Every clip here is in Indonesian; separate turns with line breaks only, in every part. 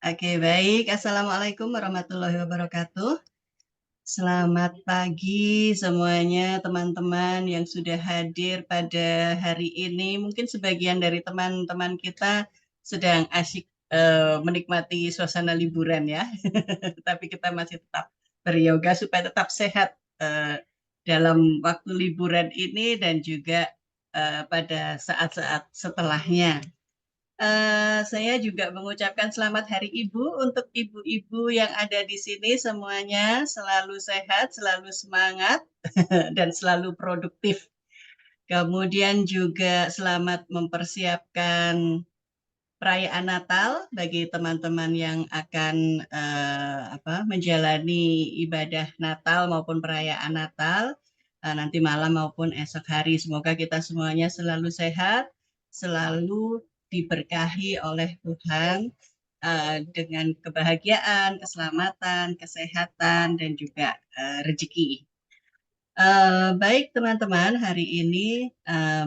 Oke, baik. Assalamualaikum warahmatullahi wabarakatuh. Selamat pagi semuanya, teman-teman yang sudah hadir pada hari ini. Mungkin sebagian dari teman-teman kita sedang asyik menikmati suasana liburan ya, tapi kita masih tetap beryoga supaya tetap sehat dalam waktu liburan ini dan juga pada saat-saat setelahnya. Saya juga mengucapkan selamat Hari Ibu untuk ibu-ibu yang ada di sini semuanya selalu sehat, selalu semangat, dan selalu produktif. Kemudian juga selamat mempersiapkan perayaan Natal bagi teman-teman yang akan menjalani ibadah Natal maupun perayaan Natal nanti malam maupun esok hari. Semoga kita semuanya selalu sehat, selalu diberkahi oleh Tuhan dengan kebahagiaan, keselamatan, kesehatan, dan juga rezeki. Baik teman-teman, hari ini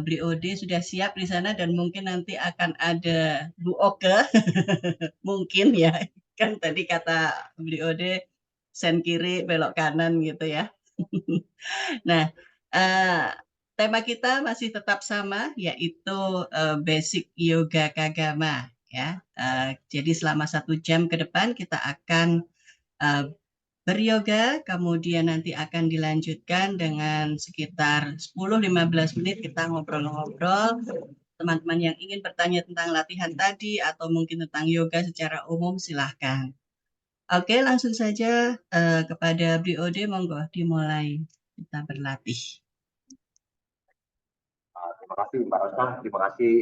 Bli Ode sudah siap di sana dan mungkin nanti akan ada Bu Oke, mungkin ya. Kan tadi kata Bli Ode, sen kiri belok kanan gitu ya. Nah, eh, tema kita masih tetap sama, yaitu basic yoga kagama ya. Jadi selama 1 jam ke depan kita akan eh, beryoga, kemudian nanti akan dilanjutkan dengan sekitar 10-15 menit kita ngobrol-ngobrol. Teman-teman yang ingin bertanya tentang latihan tadi atau mungkin tentang yoga secara umum silahkan. Oke, langsung saja kepada BOD, monggo dimulai kita berlatih.
Terima kasih Mbak Rosa, terima kasih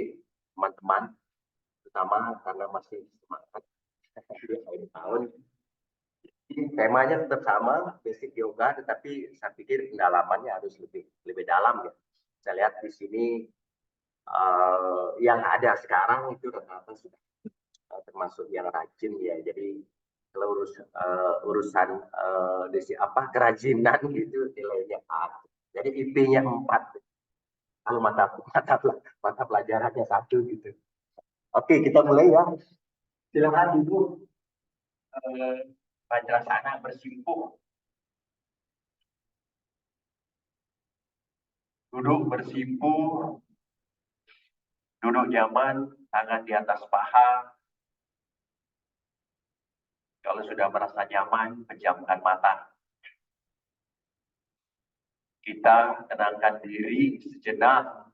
teman-teman, terutama karena masih semangat di akhir tahun. Temanya tetap sama, basic yoga, tetapi saya pikir pendalamannya harus lebih lebih dalam ya. Saya lihat di sini yang ada sekarang itu rata-rata sudah termasuk yang rajin ya. Jadi kalau urusan kerajinan gitu nilainya A. Jadi IP-nya 4. Kalau mata pelajarannya 1 gitu. Oke, kita mulai ya. Silakan Ibu Pancasana bersimpuh. Duduk bersimpuh, duduk nyaman, tangan di atas paha. Kalau sudah merasa nyaman, pejamkan mata. Kita tenangkan diri sejenak.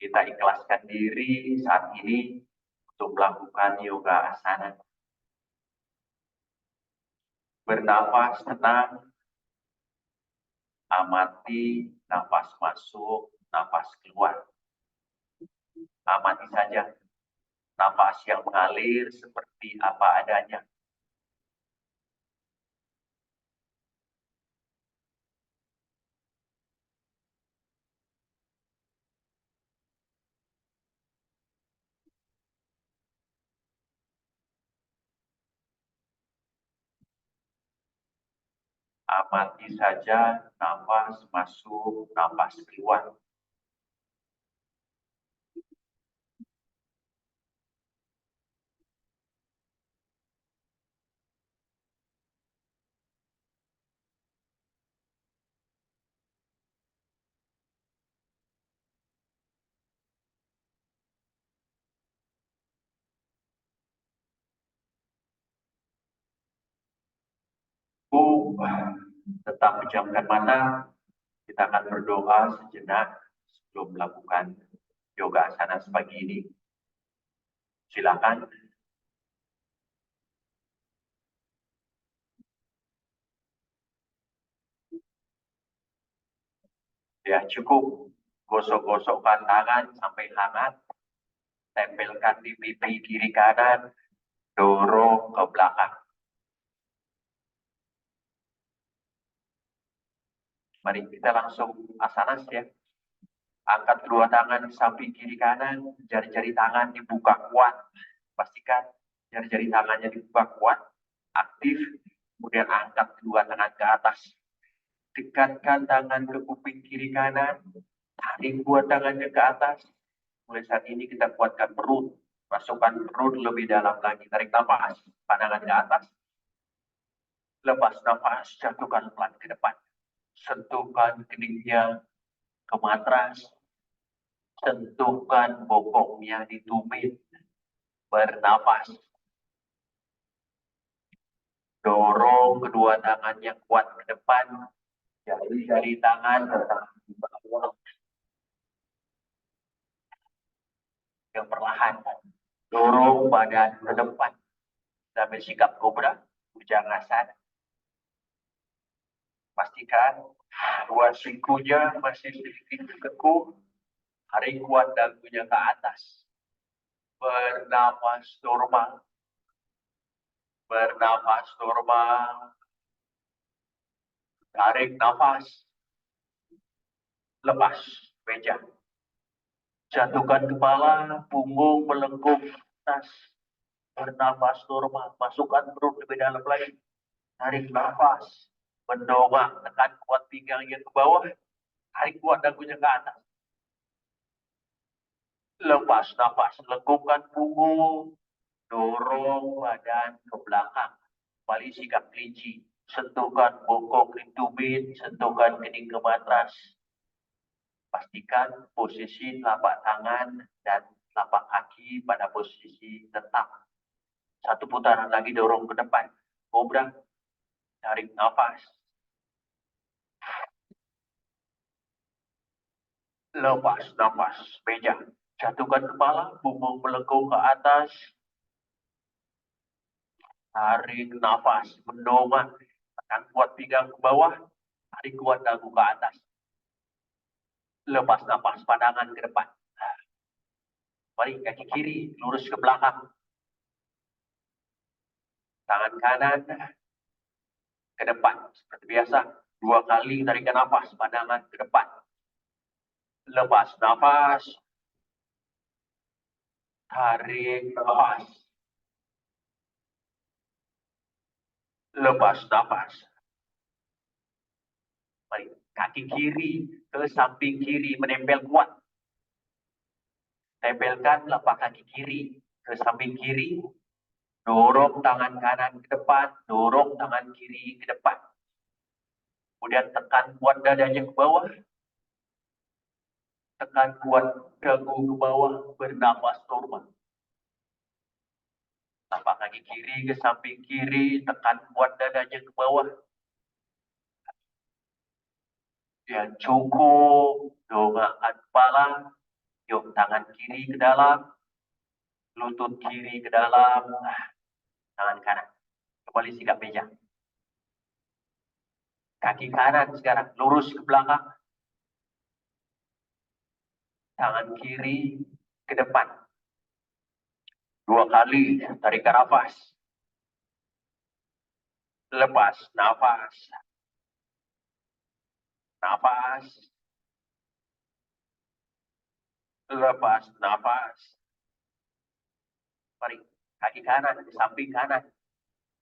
Kita ikhlaskan diri saat ini untuk melakukan yoga asana. Bernafas tenang, amati nafas masuk, nafas keluar. Amati saja nafas yang mengalir seperti apa adanya. Amati saja nafas masuk, nafas keluar. Tetap pejamkan mata. Kita akan berdoa sejenak sebelum melakukan yoga asana pagi ini. Silakan. Ya, cukup gosok-gosokkan tangan sampai hangat. Tempelkan di pipi kiri kanan, dorong ke belakang. Mari kita langsung asanas ya. Angkat kedua tangan samping kiri kanan, jari-jari tangan dibuka kuat. Pastikan jari-jari tangannya dibuka kuat, aktif. Kemudian angkat kedua tangan ke atas. Dekatkan tangan ke kuping kiri kanan, tarik dua tangannya ke atas. Mulai saat ini kita kuatkan perut, Masukkan perut lebih dalam lagi. Tarik nafas. Pandangan ke atas. Lepas nafas. Jatuhkan pelan ke depan. Sentuhkan keningnya ke matras. Sentuhkan bokongnya di tumit. Bernafas. Dorong kedua tangannya kuat ke depan. Jari-jari tangan bertahan di bawah. Yang perlahan. Dorong badan ke depan. Sambil sikap kobra. Bhujangasana. Pastikan dua sikunya masih sedikit kekuk. Tarik kuat dagunya ke atas. Bernafas normal. Bernafas normal. Tarik nafas. Lepas meja. Jatuhkan kepala, punggung melengkung atas. Bernafas normal. Masukkan perut lebih dalam lagi. Tarik nafas. Mendongak, tekan kuat pinggangnya ke bawah. Tarik kuat dagunya ke atas. Lepas nafas, lengkungkan punggung. Dorong badan ke belakang. Kembali sikap kelinci. Sentuhkan bokong di tumit. Sentuhkan kening ke matras. Pastikan posisi telapak tangan dan telapak kaki pada posisi tetap. Satu putaran lagi dorong ke depan. Kobra. Tarik nafas. Lepas nafas. Meja. Jatuhkan kepala. Punggung melengkung ke atas. Tarik nafas. Mendongak. Tekan kuat pinggang ke bawah. Tarik kuat dagu ke atas. Lepas nafas. Pandangan ke depan. Balik kaki kiri. Lurus ke belakang. Tangan kanan ke depan. Seperti biasa. 2 kali tarikan nafas. Pandangan ke depan. Lepas nafas. Tarik nafas. Lepas nafas. Balik. Kaki kiri ke samping kiri. Menempel kuat. Tempelkan telapak kaki kiri ke samping kiri. Dorong tangan kanan ke depan. Dorong tangan kiri ke depan. Kemudian tekan kuat dadanya ke bawah. Tekan kuat dagu ke bawah. Bernafas normal. Telapak kaki kiri ke samping kiri. Tekan kuat dadanya ke bawah. Ya cukup. Dongakkan kepala. Yuk tangan kiri ke dalam. Lutut kiri ke dalam. Tangan kanan. Kembali sikap meja. Kaki kanan sekarang lurus ke belakang. Tangan kiri ke depan. 2 kali tarik nafas. Lepas nafas. Nafas. Lepas nafas. Mari. Kaki kanan di samping kanan.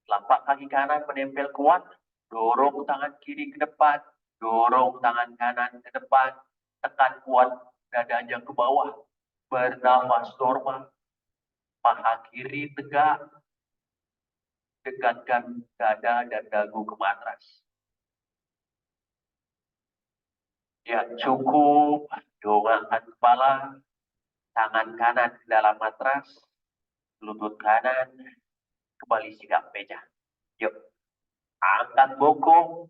Telapak kaki kanan menempel kuat. Dorong tangan kiri ke depan. Dorong tangan kanan ke depan. Tekan kuat dadanya ke bawah. Bernafas normal. Paha kiri tegak. Dekatkan dada dan dagu ke matras. Ya cukup. Dongakkan kepala. Tangan kanan ke dalam matras. Lutut kanan. Kembali sikap meja. Yuk. Angkat bokong.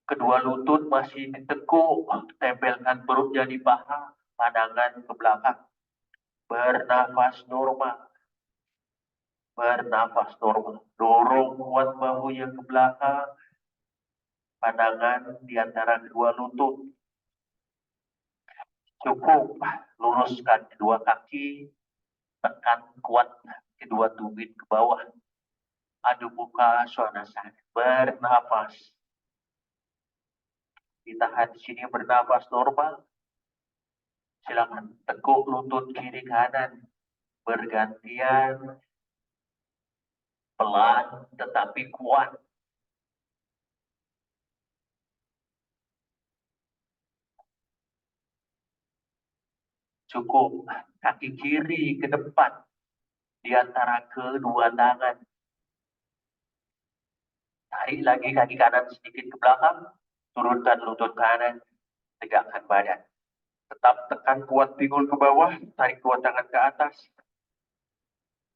Kedua lutut masih ditekuk. Tempelkan perutnya di paha. Pandangan ke belakang. Bernafas normal. Bernafas normal. Dorong kuat bahunya ke belakang. Pandangan di antara kedua lutut. Cukup. Luruskan kedua kaki. Tekan kuat kedua tumit ke bawah. Adu muka swanasana. Bernafas. Ditahan di sini bernafas normal. Silakan tekuk lutut kiri kanan bergantian, pelan tetapi kuat. Cukup kaki kiri ke depan. di antara kedua tangan. Tarik lagi kaki kanan sedikit ke belakang, turunkan lutut kanan, tegakkan badan. Tetap tekan kuat pinggul ke bawah, tarik dua tangan ke atas.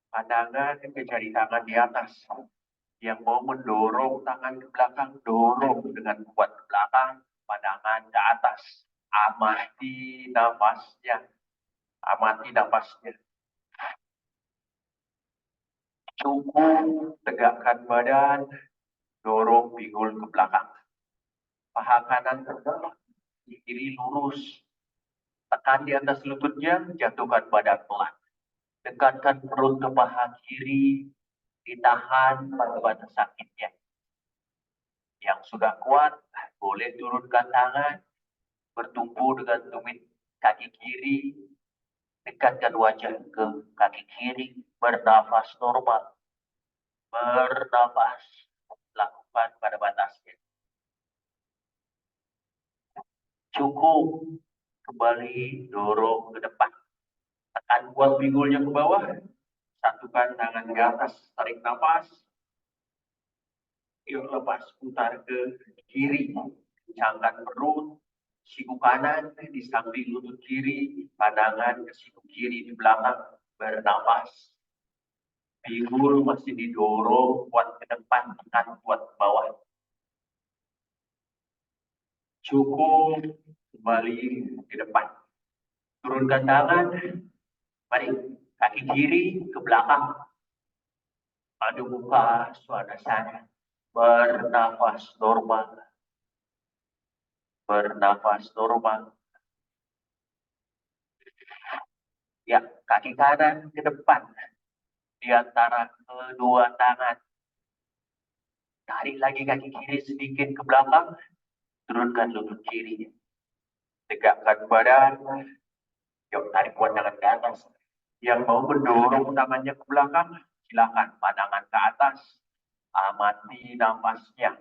Pandangan ke jari tangan di atas. Yang mau mendorong tangan ke belakang, dorong dengan kuat ke belakang, pandangan ke atas. Amati nafasnya. Amati nafasnya. Cukup tegakkan badan, dorong pinggul ke belakang. Paha kanan tegak, kiri lurus. Tekan di atas lututnya, jatuhkan badan pelan. Dekatkan perut ke paha kiri, ditahan pada batas sakitnya. Yang sudah kuat, boleh turunkan tangan, bertumpu dengan tumit kaki kiri, dekatkan wajah ke kaki kiri, bernafas normal, bernafas, lakukan pada batasnya. Cukup, kembali dorong ke depan, tekan kuat pinggulnya ke bawah, satukan tangan di atas, tarik nafas, yuk lepas, putar ke kiri, kencangkan perut, siku kanan di samping lutut kiri, pandangan ke siku kiri di belakang, bernafas. Pinggul masih didorong kuat ke depan, tekan kuat ke bawah. Cukup, kembali ke depan. Turunkan tangan, mari kaki kiri ke belakang. Adu muka, suasana. Bernafas normal. Bernafas normal. Ya, kaki kanan ke depan. Di antara kedua tangan. Tarik lagi kaki kiri sedikit ke belakang. Turunkan lutut kiri. Tegakkan badan. Yuk, tarik kuat tangan ke atas. Yang mau mendorong tangannya ke belakang, silakan. Pandangan ke atas. Amati nafasnya.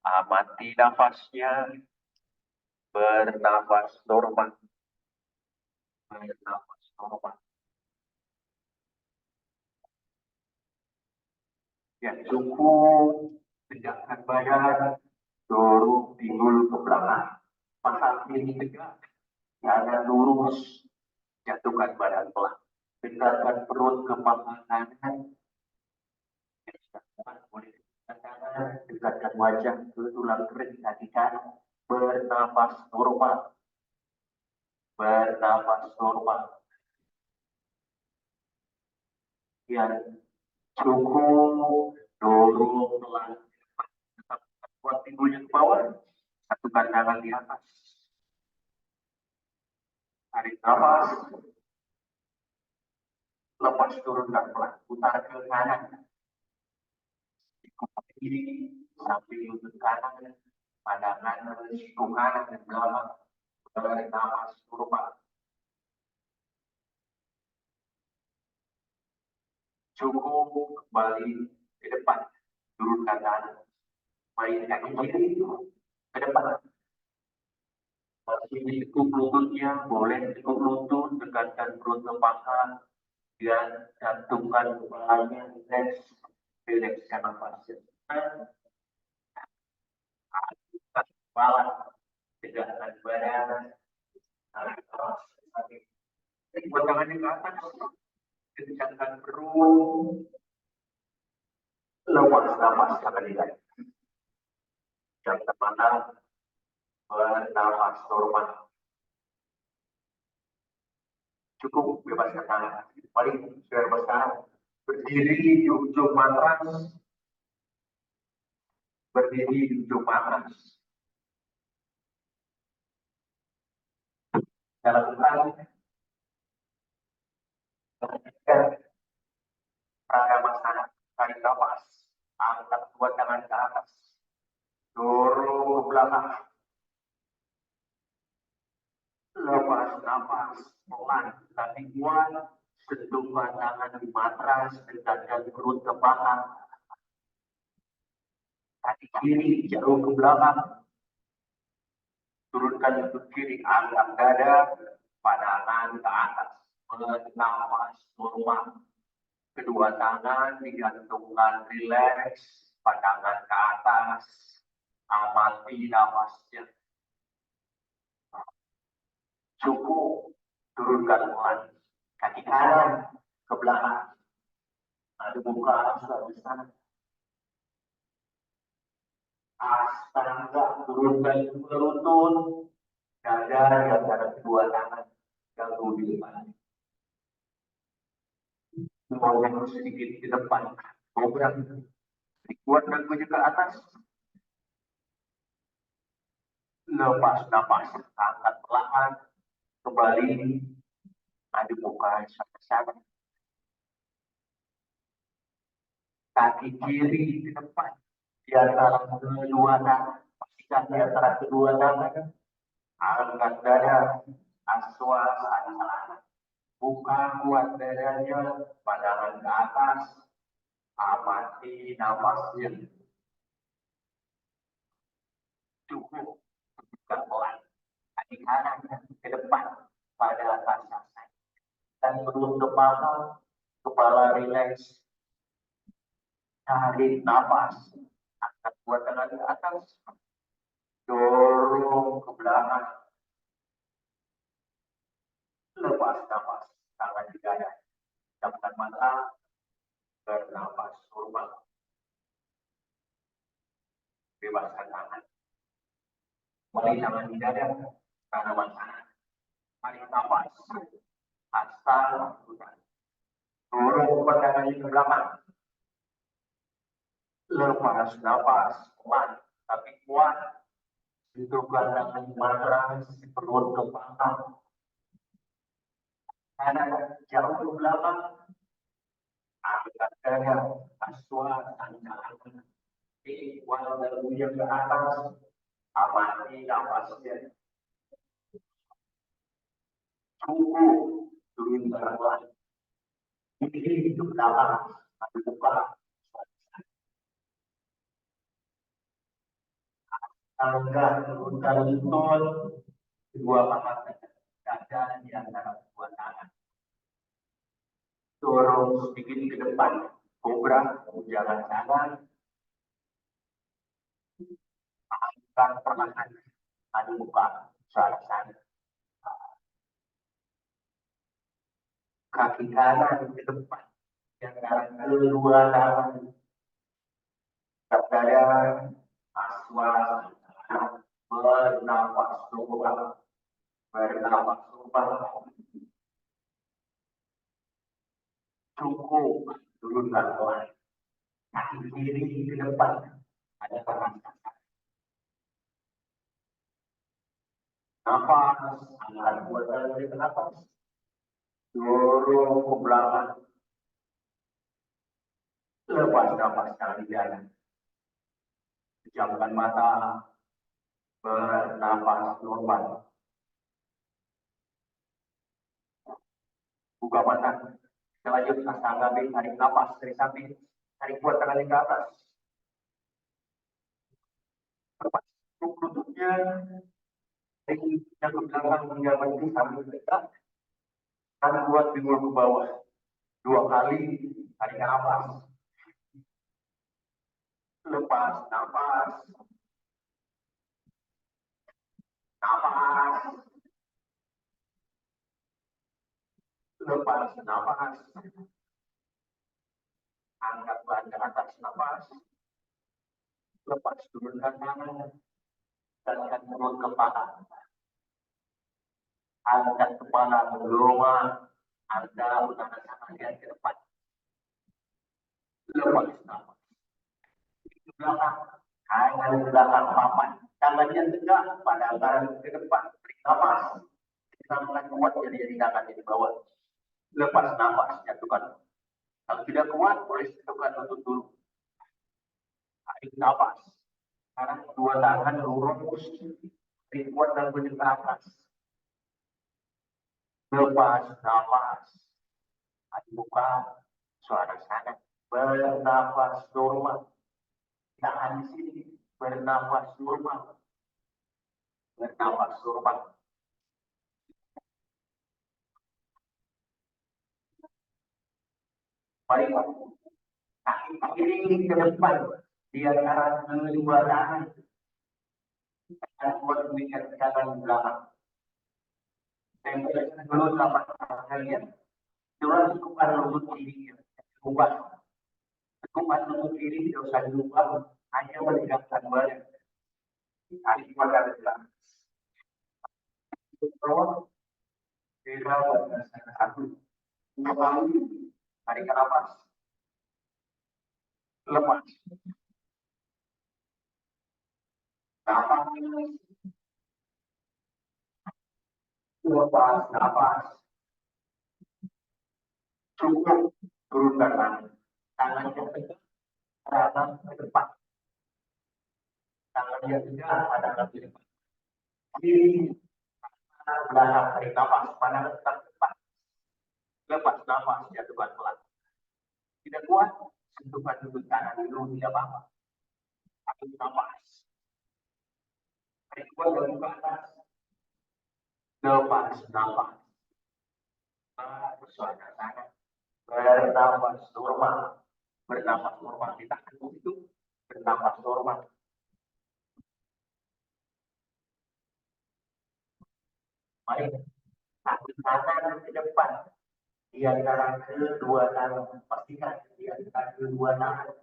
Amati nafasnya. Bernafas normal. Bernafas normal. Ya, cukup. Tegakkan badan. Dorong pinggul ke belakang. Paha kiri tegak. Tangan lurus. Jatuhkan badan pelan. Dekatkan perut ke paha kanan. Boleh dekatkan wajah ke tulang kering kaki kanan. Bernafas normal. Bernafas normal. Ya, cukup. Dorong pelan. Tetap kuat pinggulnya ke bawah. Satukan tangan di atas. Tarik nafas. Lepas turunkan pelan. Putar ke kanan. Kiri, samping lutut kanan. Pandangan siku kanan dan belakang. Tarik nafas normal. Cukup, kembali ke depan. Turunkan tangan. Main kaki kiri ke depan. Masih ditekuk lututnya, boleh tekuk lutut, dekatkan perut ke paha, dan gantungkan kepalanya, rilekskan nafasnya. Kepala, tegakkan badan, buat tangannya ke atas, kencangkan perut, lepas nafas sekali lagi. Jangan mata, bernafas normal. Cukup bebaskan tangan. Paling sudah bebas tangan. Berdiri di ujung matras. Berdiri di ujung matras. Kita lakukan pranayama sana. Tarik nafas. Angkat dua tangan ke atas. Dorong ke belakang. Lepas nafas. Pelan. Tapi kuat. Sentuhkan tangan di matras. Dekatkan perut ke belakang. Kaki kiri jauh ke belakang. Turunkan lutut kiri. Angkat dada. Pandangan ke atas. Bernafas normal. Kedua tangan digantungkan rileks, pandangan ke atas, amati nafasnya. Cukup turunkan pelan. Kaki kanan ke belakang. Ada buka besar. Astaga, turunkan ke lutut. Dada di antara kedua tangan. Ganggu di depan. Mau sedikit ke depan. Mau berang. Kuat dan ke atas. Lepas nafas. Angkat perlahan. Kembali. Ada buka sama-sama. Kaki kiri di depan. Di antara kedua tangan. Pastikan di antara kedua tangan. Angkat dada. Aswasana. Buka kuat dadanya. Pandangan ke atas. Amati nafasnya. Cukup. Bukan pelan. Kaki kanan ke depan. Pada atas sasai. Dan turun ke paha. Kepala rileks. Tarik nafas. Angkat kuat tangan ke atas. Dorong ke belakang. Lepas nafas. Tangan di dada. Camkan mata. Bernafas normal. Bebaskan tangan. Mulai tangan di dada. Tanaman tangan. Tarik nafas. Asal lakukan. Dorong tangan ke belakang. Lepas nafas. Pelan. Tapi kuat. Hidupkan tangan matras. Perut ke belakang. Kanan jauh ke belakang. Angkat dada. Aswasana. Walau dalamnya ke atas, amati nafasnya. Cukup turun pelan. Ini ke belakang, buka. Angkat turunkan lutut, kedua paha dada di antara kedua tangan. Dorong sedikit ke depan, kobra, jalan tangan. Angkat perlahan, ada buka, sana. Kaki kanan ke depan, yang kedua tangan. Dada, aswasana, bernafas normal, cukup turunkan pelan. Kaki kiri ke depan, ada pernafasan. Nafas, angkat buat dari nafas. Dorong ke belakang. Lepas nafas dari dalam. Pejamkan mata. Bernafas normal. Buka mata. Kita lanjut angkat, tarik nafas dari samping. Tarik kuat tangan ke atas. Lepas lututnya. Yang ke belakang hingga berhenti sambil tegak. Tangan buat pinggul ke bawah. 2 kali tarik nafas. Lepas nafas. Nafas. Lepas nafas. Angkat badan ke atas nafas. Lepas turunkan tangan. Angkat perut ke paha. Angkat kepala ke bawah. Anda utara tangan lihat ke depan. Lepas nafas. Ke belakang. Tangan ke belakang papan. Tangannya tegak pada anggaran ke depan. Beri nafas. Tangan kuat jadi tangan di bawah. Lepas nafas, jatuhkan. Kalau tidak kuat, boleh jatuhkan lutut dulu. Tarik nafas. Sekarang kedua tangan lurus. Tarik kuat dan bunyi ke atas. Lepas nafas. Buka suara sana. Bernafas normal. Tahan di sini. Bernafas normal. Bernafas normal. Mari kaki kiri ke depan di antara kedua tangan. Dan buat mengikat kanan belakang. Tempelkan dulu telapak tangan kalian. Jangan cukupkan lutut kiri. Ubah. Cukupkan lutut kiri tidak usah diubah. Hanya menegakkan badan. Kaki pada belakang. Terus beda pada satu. Dua kali. Tarik nafas. Lepas. Nafas. Lepas nafas. Cukup turunkan tangan. Tangan yang tegak hadap ke depan. Tangan yang tegak hadap ke depan. Kiri belakang tarik nafas. Pandangan tetap ke depan. Lepas nafas jatuh pelan. Tidak kuat, sentuhkan lutut kanan dulu tidak apa-apa. Tarik nafas. Tarik kuat dan buka atas. Lepas nafas. Bersuara tangan. Bernafas normal. Bernafas normal. Ditahan itu. Bernafas normal. Mari. Kaki kanan ke depan. Di antara kedua tangan. Pastikan di antara kedua tangan.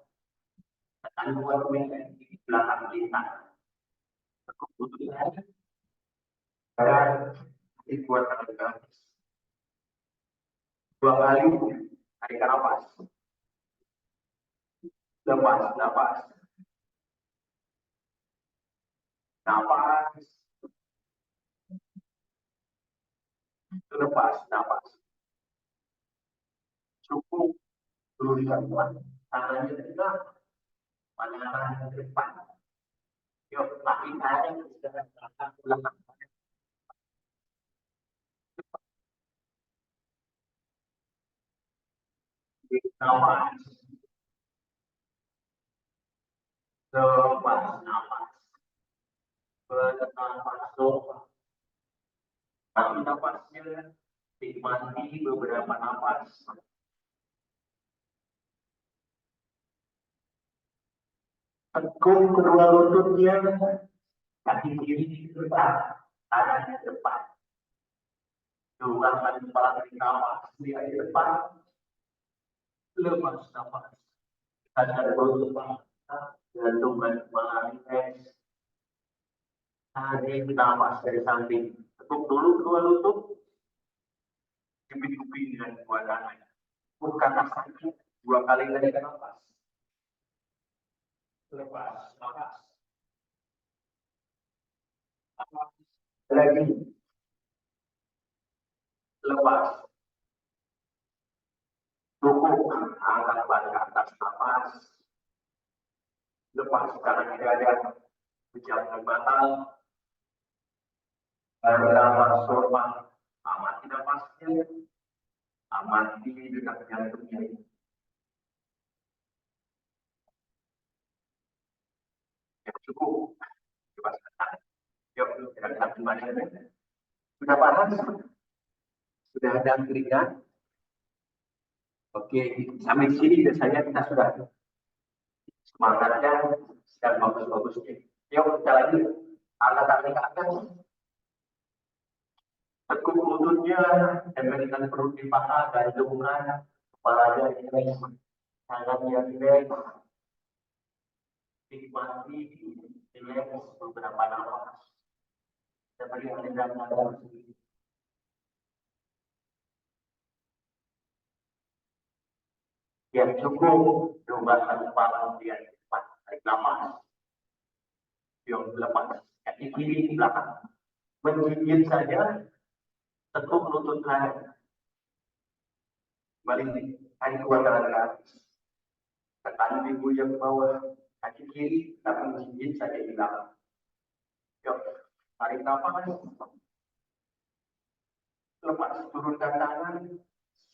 Tekan dua kemungkinan di belakang lintas. Tekuk lutut saja. Dan dua tangan ke atas. Dua kali tarik nafas. Lepas nafas. Nafas. Lepas nafas. Cukup turunkan pelan. Tangannya tegak. Pandangan ke depan. Yuk, kaki kanan ke belakang. Nafas. Lepas nafas. Bernafas lepas. Tapi nafasnya nikmati beberapa nafas. Tekuk kedua lututnya, kaki kiri di depan, tangan di depan. Ulangkan kepala dari nafas di depan. Lepas nafas. Ada lutut gantungkan kepala rileks. Tarik nafas dari samping. Tekuk dulu kedua lutut. Jepit-jepit dengan dua tangan. Bukan sakit. Dua kali tarik nafas. Lepas nafas. Lagi. Lepas. Cukup angkat badan ke atas nafas. Lepas sekarang tidak ada pejamkan mata. Bernafas normal. Amati nafasnya. Amati dekat jantungnya. Ya, cukup. Bebaskan tangan. Yuk, kita kembali. Sudah panas? Sudah ada keringat? Oke, sampai sini biasanya kita sudah semangatnya sedang bagus-bagusnya. Yuk, kita lagi angkat kaki ke atas. Tekuk lututnya, tempelkan perut di paha, gantungkan kepalanya rileks, tangannya rileks, nikmati rileks beberapa nafas. Seperti yang tidak ada sendiri. Ya cukup, coba kepala di depan, tarik nafas. Yuk, lepas kaki kiri di belakang. Menjinjit saja, tekuk lutut kanan. Balik, tarik dua tangan ke atas. Tekan ibu yang ke bawah, kaki kiri, tapi menjinjit saja di belakang. Yuk, tarik nafas. Lepas, turunkan tangan,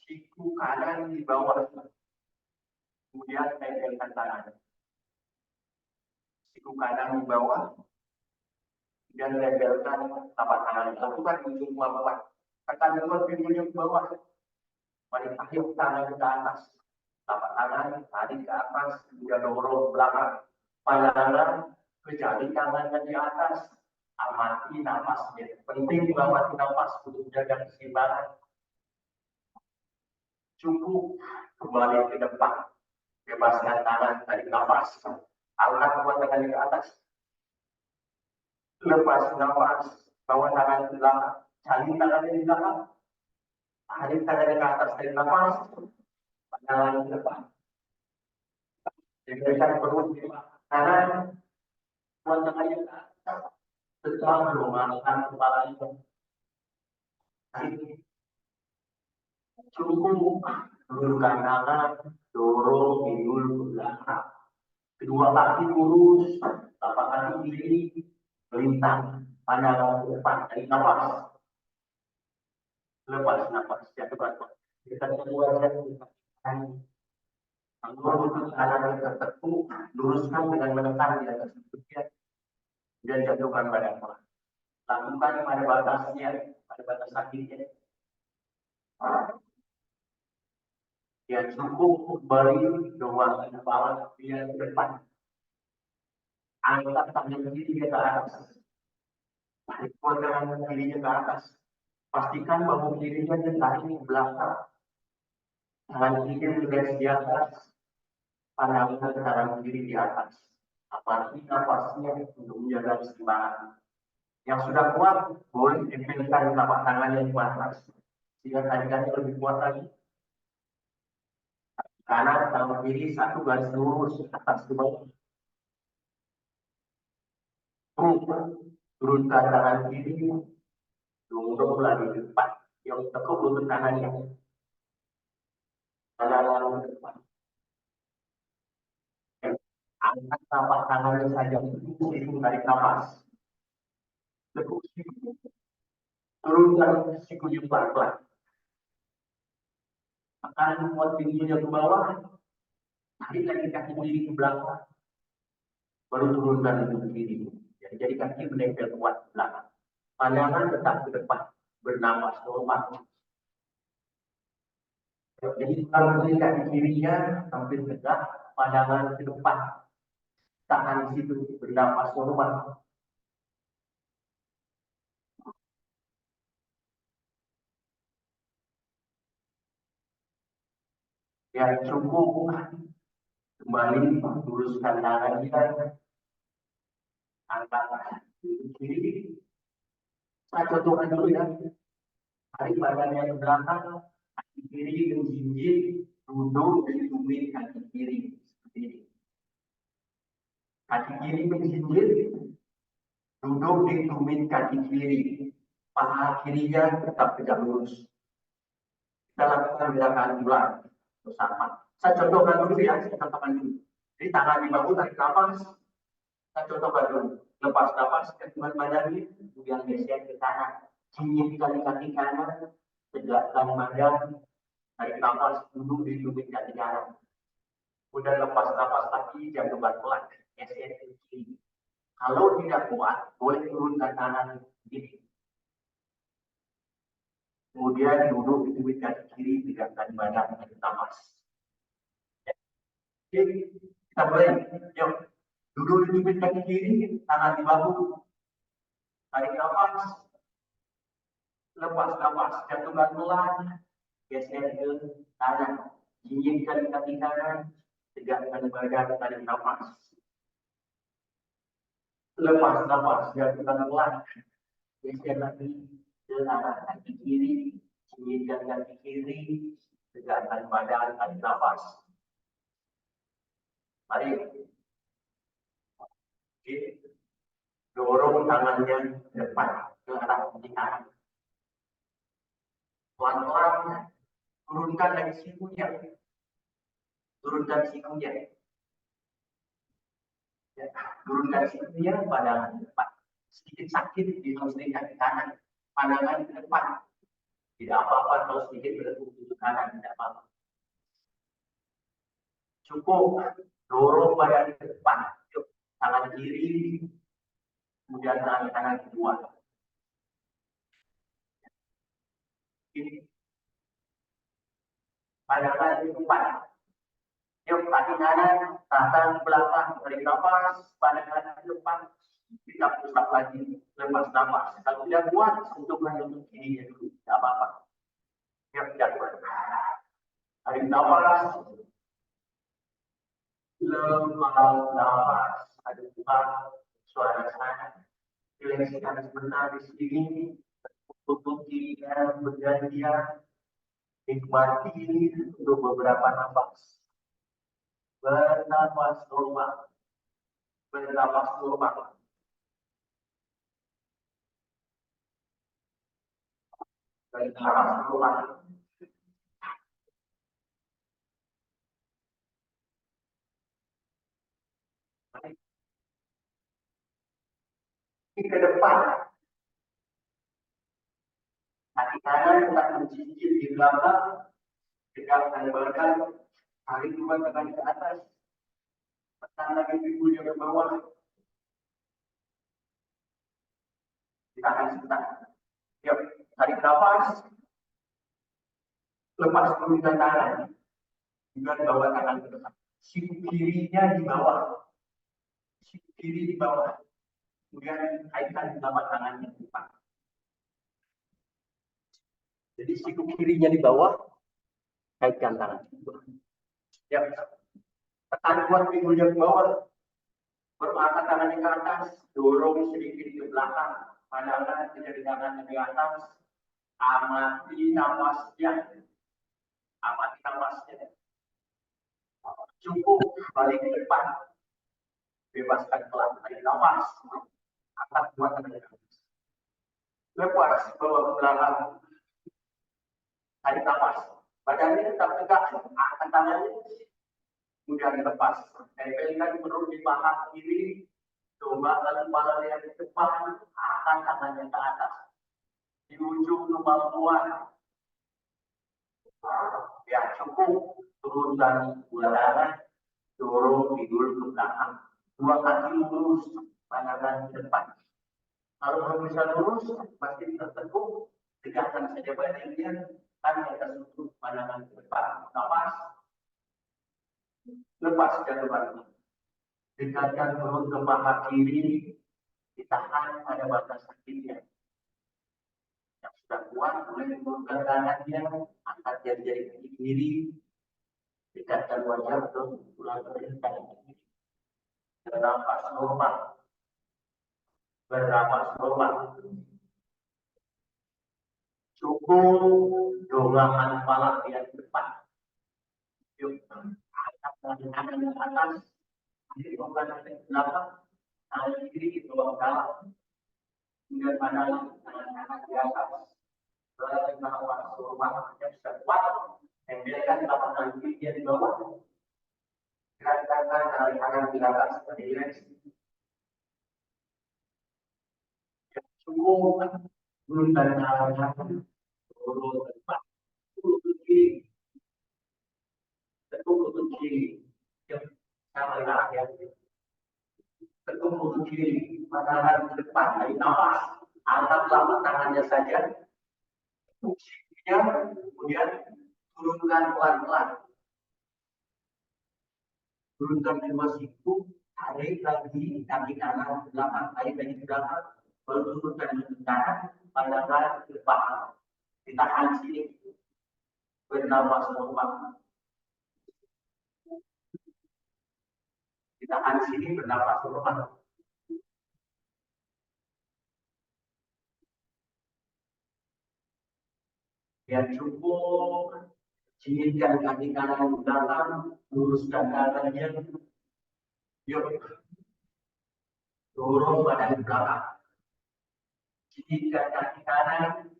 siku kanan di bawah. Kemudian tempelkan tangan. Siku kanan di bawah. Dan tempelkan tapak tangan. Lakukan ujung bawah. Tekan dua pinggulnya ke bawah. Mari tarik tangan ke atas. Tapak tangan tarik ke atas, kemudian dorong ke belakang. Pandangan ke jari tangannya di atas. Amati nafasnya. Penting mengamati nafas untuk menjaga keseimbangan. Cukup kembali ke depan. Bebaskan tangan, tarik nafas. Angkat kedua tangan ke atas. Lepas nafas, bawa tangan ke belakang. Cari tangannya di belakang. Tarik tangannya ke atas, tarik nafas. Pandangan ke depan. Diberikan perut di kanan. Buat tangannya ke atas. Tetap melonggarkan kepalanya. Cukup turunkan tangan, dorong pinggul ke belakang. Kedua kaki lurus, tapak kaki kiri melintang, pandangan ke depan, tarik nafas. Lepas nafas, jatuh batu. Kita keluarkan anggota ke kanan tertentu, luruskan dengan menekan di atas bagian dan jatuhkan badan pelan. Lakukan pada batasnya, pada batas sakitnya. Ya cukup kembali doang kepala dia ke depan. Angkat tangan kiri ke atas. Tarik tangan kirinya ke atas. Pastikan bahu kirinya ditarik ke belakang. Tangan kiri bergaris di atas. Pandangan ke tangan kiri di atas. Apalagi nafasnya untuk menjaga keseimbangan. Yang sudah kuat boleh tempelkan tapak tangannya di atas. Sehingga tarikannya lebih kuat lagi. Kanan tangan kiri satu garis lurus atas ke bawah. Turunkan tangan kiri, dorong lagi ke depan. Yang tekuk lutut kanannya. Pandangan ke depan. Angkat tapak tangannya saja, itu tarik nafas. Tekuk siku, turunkan sikunya pelan-pelan. Akan membuat pinggirnya ke bawah, tarik lagi kaki kiri ke belakang, baru turunkan lutut kiri. Jadi kaki menempel kuat ke belakang. Pandangan tetap ke depan, bernapas normal. Jadi kalau kaki kirinya hampir tegak, pandangan ke depan. Tahan di situ, bernapas normal. Ya cukup kembali luruskan tangannya, angkat kiri. Saya contohkan dulu ya. Tarik badannya ke belakang, kaki kiri menjinjit, duduk di tumit kaki kiri. Seperti ini. Kaki kiri menjinjit, duduk di tumit kaki kiri. Paha kirinya tetap tegak lurus. Kita lakukan gerakan ulang bersama. Saya contohkan dulu ya, saya contohkan dulu. Jadi tangan di bahu, tarik nafas. Saya contohkan dulu. Lepas nafas, ketuan badannya, kemudian geser ke kanan. Cium kaki kanan, tegakkan badan, tarik nafas, duduk di tumit kaki kanan. Kemudian lepas nafas lagi, jatuhkan pelan, geser ke kiri. Kalau tidak kuat, boleh turunkan tangan kiri. Kemudian duduk di tumit kaki kiri, tegakkan badan, tarik nafas. Oke, kita mulai. Yuk, duduk di tumit kaki kiri, tangan di bahu, tarik nafas, lepas nafas, jatuhkan pelan, geser ke kanan, jinjitkan kaki kanan, tegakkan badan, tarik nafas. Lepas nafas, jatuhkan pelan, geser lagi ke kanan, kaki kiri, jinjitkan kaki kiri, tegakkan badan, tarik nafas. Mari. Oke. Dorong tangannya ke depan, ke arah kaki kanan. Pelan-pelan turunkan lagi sikunya. Turunkan sikunya. Ya, turunkan sikunya pandangan ke depan. Sedikit sakit di kaki kanan. Pandangan ke depan. Tidak apa-apa kalau sedikit bertepuk ke kanan, tidak apa-apa. Cukup dorong badan ke depan. Yuk, tangan kiri, kemudian tangan kanan kedua. Ini pandangan ke depan. Yuk, kaki kanan, tahan belakang, tarik nafas, pada kanan ke depan, kita pusat lagi, lepas nafas. Kalau tidak kuat, sentuhkan lutut kirinya dulu, tidak apa-apa. Yuk, jatuh. Tarik nafas, lepas nafas, ada bukan suara sana. Rilekskan sebentar di sini, tutup kirinya bergantian, nikmati untuk beberapa nafas. Bernafas normal, bernafas normal. Bernafas normal. Ini ke depan. Kaki kanan tetap mencicil di belakang, tegakkan badan, tarik dua tangan ke atas, tekan lagi pinggulnya ke bawah, ditahan sebentar. Yuk, tarik nafas, lepas penggunaan tangan, juga bawa tangan ke depan. Siku kirinya di bawah, siku kiri di bawah, kemudian kaitkan telapak tangannya di depan. Jadi siku kirinya di bawah, kaitkan tangan. Ya, tekan kuat pinggulnya ke bawah, berangkat tangannya ke atas, dorong sedikit ke belakang, pandangan jari tangannya di atas, amati nafasnya, amati nafasnya. Cukup balik ke depan, bebaskan pelan tarik nafas, angkat kuat tangannya ke atas. Lepas bawa ke belakang, tarik nafas, badannya tetap tegak, angkat tangannya, kemudian lepas. Tempelkan perut di paha kiri, coba kepala yang di depan, angkat tangannya ke atas. Di ujung kemampuan, ya cukup turunkan dua tangan, dorong pinggul ke belakang, dua kaki lurus, pandangan ke depan. Kalau belum bisa lurus, masih tertekuk, tegakkan saja badannya, kan kita sentuh pandangan ke depan. Nafas, lepas ke depan. Dekatkan perut ke paha kiri, ditahan pada batas kakinya. Yang sudah kuat, boleh turunkan tangannya, angkat jari-jari kaki kiri, dekatkan wajah untuk pulang ke kaki kiri. Bernafas normal, bernafas normal. Cukup dorongan kepala di depan. Yuk, angkat tangan ke atas, dorongkan ke belakang, tangan kiri di bawah dalam. Kemudian pandangan tangan di atas. Bernafas normal, yang sudah kuat. Tempelkan telapak tangan kiri di bawah. Gerakan dari kanan ke atas seperti ini. Cukup turun dari tangan turun ke depan, lutut kiri, tekuk lutut kiri. Sama lihat ya. Tekuk lutut kiri, pandangan ke depan, dari nafas, angkat telapak tangannya saja, kemudian turunkan pelan-pelan. Turunkan dua siku, tarik lagi kaki kanan ke belakang, tarik lagi ke belakang, baru turunkan lutut kanan, pandangan ke depan. Ditahan sini, bernafas normal. Ditahan sini, bernafas normal. Yang cukup, jilidkan kaki kanan ke belakang, luruskan dadanya. Yuk, dorong badan ke belakang. Jilidkan kaki kanan,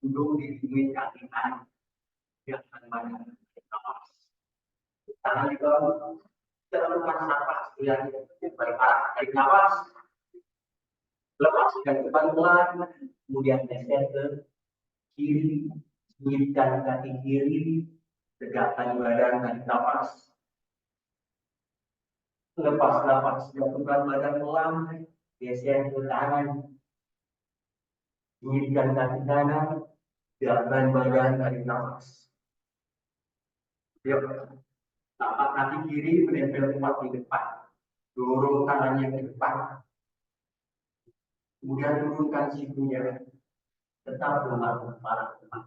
duduk di pinggir kaki kanan. Biarkan badan nafas. Tangan di bawah, kita lakukan nafas. Tarik nafas, lepaskan ke pelan, kemudian geser ke kiri, jilidkan kaki kiri, tegakkan badan, tarik nafas. Lepas nafas, lakukan badan pelan, geser ke kanan, jilidkan kaki kanan, tegakkan badan, tarik nafas. Yuk, Tapak kaki kiri menempel kuat di depan. Dorong tangannya ke depan. Kemudian turunkan sikunya. Tetap menarik kepala depan.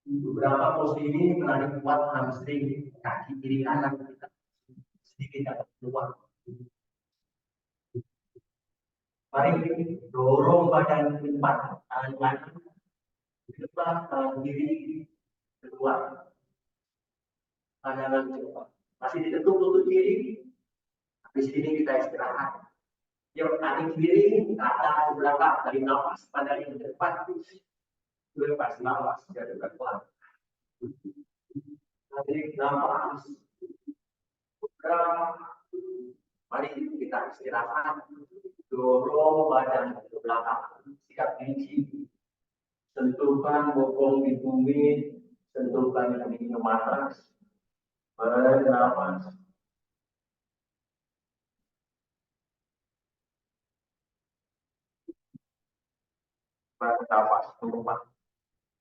Beberapa pose ini menarik kuat hamstring kaki kiri kanan kita. Sedikit agak keluar. Mari dorong badan ke depan, tangan kanan ke depan, tangan kiri keluar. Pandangan ke depan. Masih ditutup lutut kiri. Habis ini kita istirahat. Yuk, kaki kiri, atas, belakang, dari nafas, pandang ke depan. Lepas nafas, jadi berkuat. Tarik nafas. Gerak. Mari kita istirahat. Dorong badan ke belakang. Sikap tinggi. Sentuhkan bokong di bumi. Sentuhkan kaki ke matras. Bernafas. Bernafas keluar.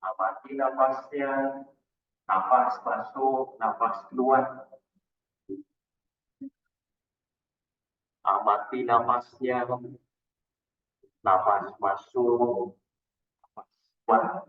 Amati nafasnya. Nafas masuk, nafas keluar. Amati nafasnya. Nafas masuk, nafas keluar.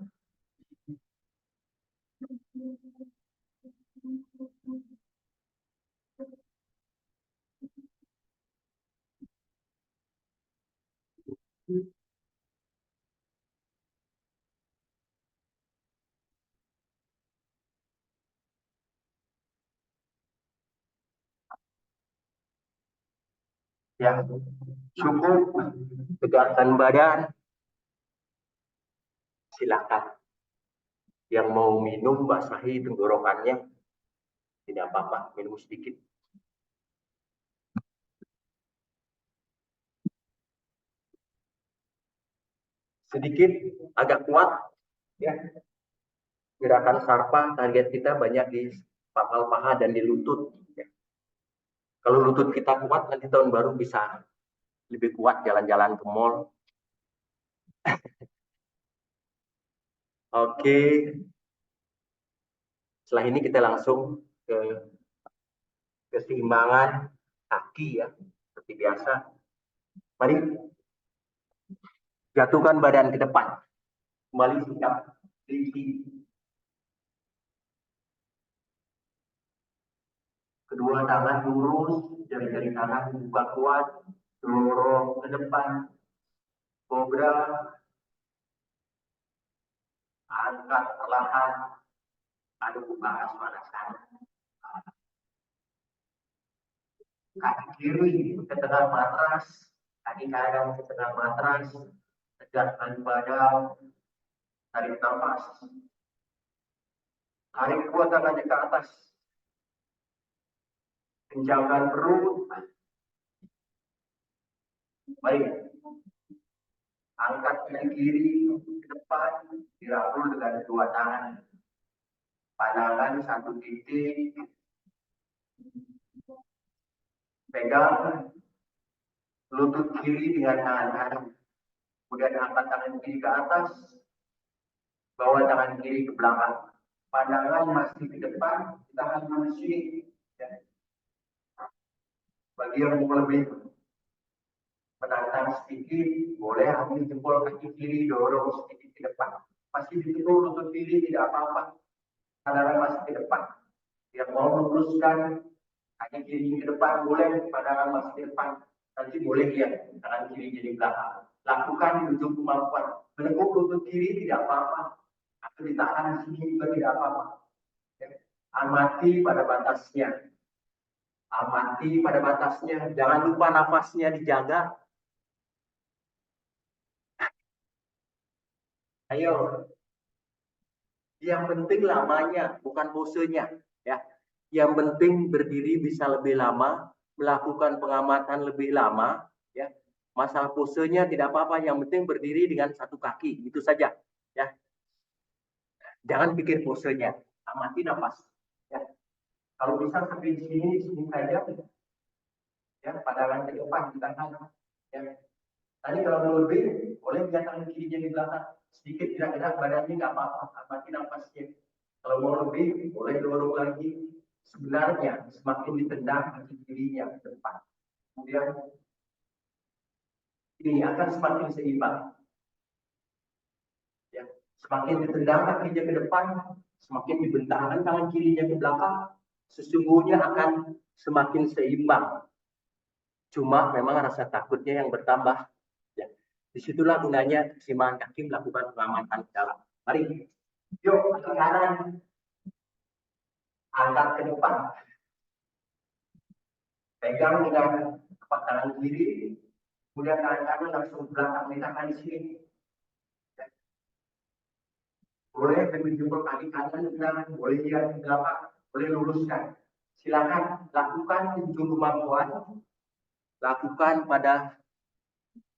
Ya, cukup tegakkan badan. Silakan. Yang mau minum basahi tenggorokannya. Tidak apa-apa, minum sedikit. Sedikit, agak kuat. Ya. Gerakan sarpa, target kita banyak di pangkal paha dan di lutut. Ya. Kalau lutut kita kuat, nanti tahun baru bisa lebih kuat jalan-jalan ke mall. Oke. Setelah ini kita langsung ke keseimbangan kaki ya, seperti biasa. Mari jatuhkan badan ke depan. Kembali sikap tinggi. Kedua tangan lurus, jari-jari tangan buka kuat, dorong ke depan. Kobra, angkat perlahan, aduk panas panaskan. Kaki kiri ke tengah matras, kaki kanan ke tengah matras, tegakkan badan, tarik nafas. Tarik kuat tangannya ke atas. Kencangkan perut. Baik. Angkat kaki kiri ke depan, dirangkul dengan dua tangan. Pandangan satu titik. Pegang lutut kiri dengan tangan kanan. Kemudian angkat tangan kiri ke atas. Bawa tangan kiri ke belakang. Pandangan masih ke depan, tahan masih. Ya. Bagi yang mau lebih menantang sedikit, boleh ambil jempol kaki kiri, dorong sedikit ke depan. Masih ditegur lutut kiri, tidak apa-apa. Pandangan masih ke depan. Yang mau meluruskan kaki kiri ke depan, boleh. Pandangan masih ke depan. Nanti boleh lihat tangan kiri jadi belakang. Lakukan di ujung kemampuan. Menekuk lutut kiri tidak apa-apa. Atau ditahan di sini juga tidak apa-apa. Amati pada batasnya. Amati pada batasnya. Jangan lupa nafasnya dijaga. Ayo. Yang penting lamanya, bukan posenya. Ya. Yang penting berdiri bisa lebih lama, melakukan pengamatan lebih lama. Ya. Masalah posenya tidak apa-apa. Yang penting berdiri dengan satu kaki. Itu saja. Ya. Jangan pikir posenya. Amati nafas. Ya. Kalau bisa sampai di sini saja. Ya, pandangan ke depan di tangan. Ya. Tadi kalau mau lebih, boleh jangan kiri jadi belakang. Sedikit gerak-gerak badannya nggak apa-apa. Amati nafasnya. Kalau mau lebih, boleh dorong lagi. Sebenarnya semakin ditendang kaki kirinya ke depan, kemudian ini akan semakin seimbang. Ya. Semakin ditendang kakinya ke depan, semakin dibentangkan tangan kirinya ke belakang, sesungguhnya akan semakin seimbang. Cuma memang rasa takutnya yang bertambah. Ya. Disitulah gunanya keseimbangan kaki melakukan pengamatan ke dalam. Mari, yuk ke kanan, angkat ke depan, pegang dengan telapak tangan kiri, kemudian tangan kanan langsung belakang letakkan di sini. Ya. Boleh menunjukkan kaki kanan, boleh lihat ke belakang, boleh luruskan. Silakan lakukan ujung kemampuan, lakukan pada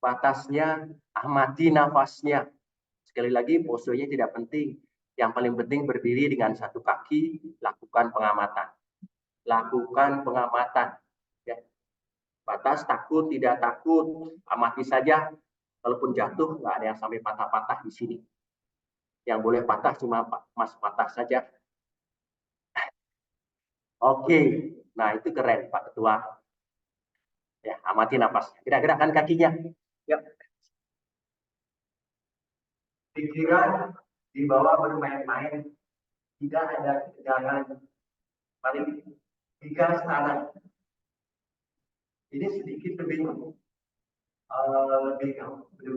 batasnya, amati nafasnya. Sekali lagi, posenya tidak penting. Yang paling penting berdiri dengan satu kaki, lakukan pengamatan. Lakukan pengamatan. Ya. Batas takut, tidak takut, amati saja. Kalaupun jatuh, nggak ada yang sampai patah-patah di sini. Yang boleh patah cuma mas patah saja. Oke, nah itu keren Pak Ketua. Ya, amati nafasnya. Gerak-gerakkan kakinya. Yuk. Pikiran dibawa bermain-main, tidak ada ketegangan, paling 3 standar. Ini sedikit lebih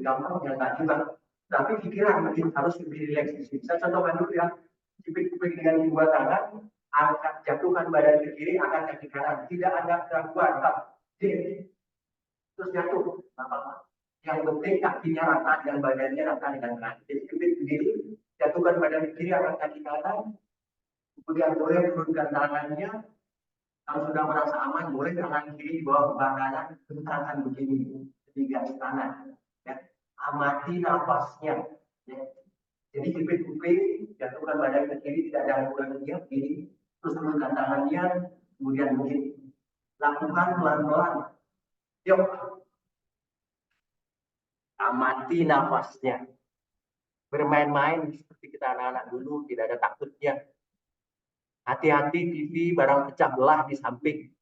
gampang ya enggak juga, tapi pikiran harus lebih rileks di sini. Saya contohkan dulu ya, cipik-cipik dengan 2 tangan, angkat jatuhkan badan ke kiri, angkat kaki kanan, tidak ada gangguan, terus jatuh, apa-apa. Yang penting kakinya rata dan badannya rata dengan kanan. Jadi cipik begini, jatuhkan badan ke kiri, angkat kaki kanan, kemudian boleh turunkan tangannya. Kalau sudah merasa aman, boleh tangan kiri bawa ke kanan, bentangkan begini, 3 kanan. Ya. Amati nafasnya. Ya. Jadi cipik-cipik, jatuhkan badan ke kiri, tidak ada gangguan dia, begini. Terus turunkan tangannya, kemudian begini. Lakukan pelan-pelan. Yuk. Amati nafasnya. Bermain-main seperti kita anak-anak dulu, tidak ada takutnya. Hati-hati TV barang pecah belah di samping.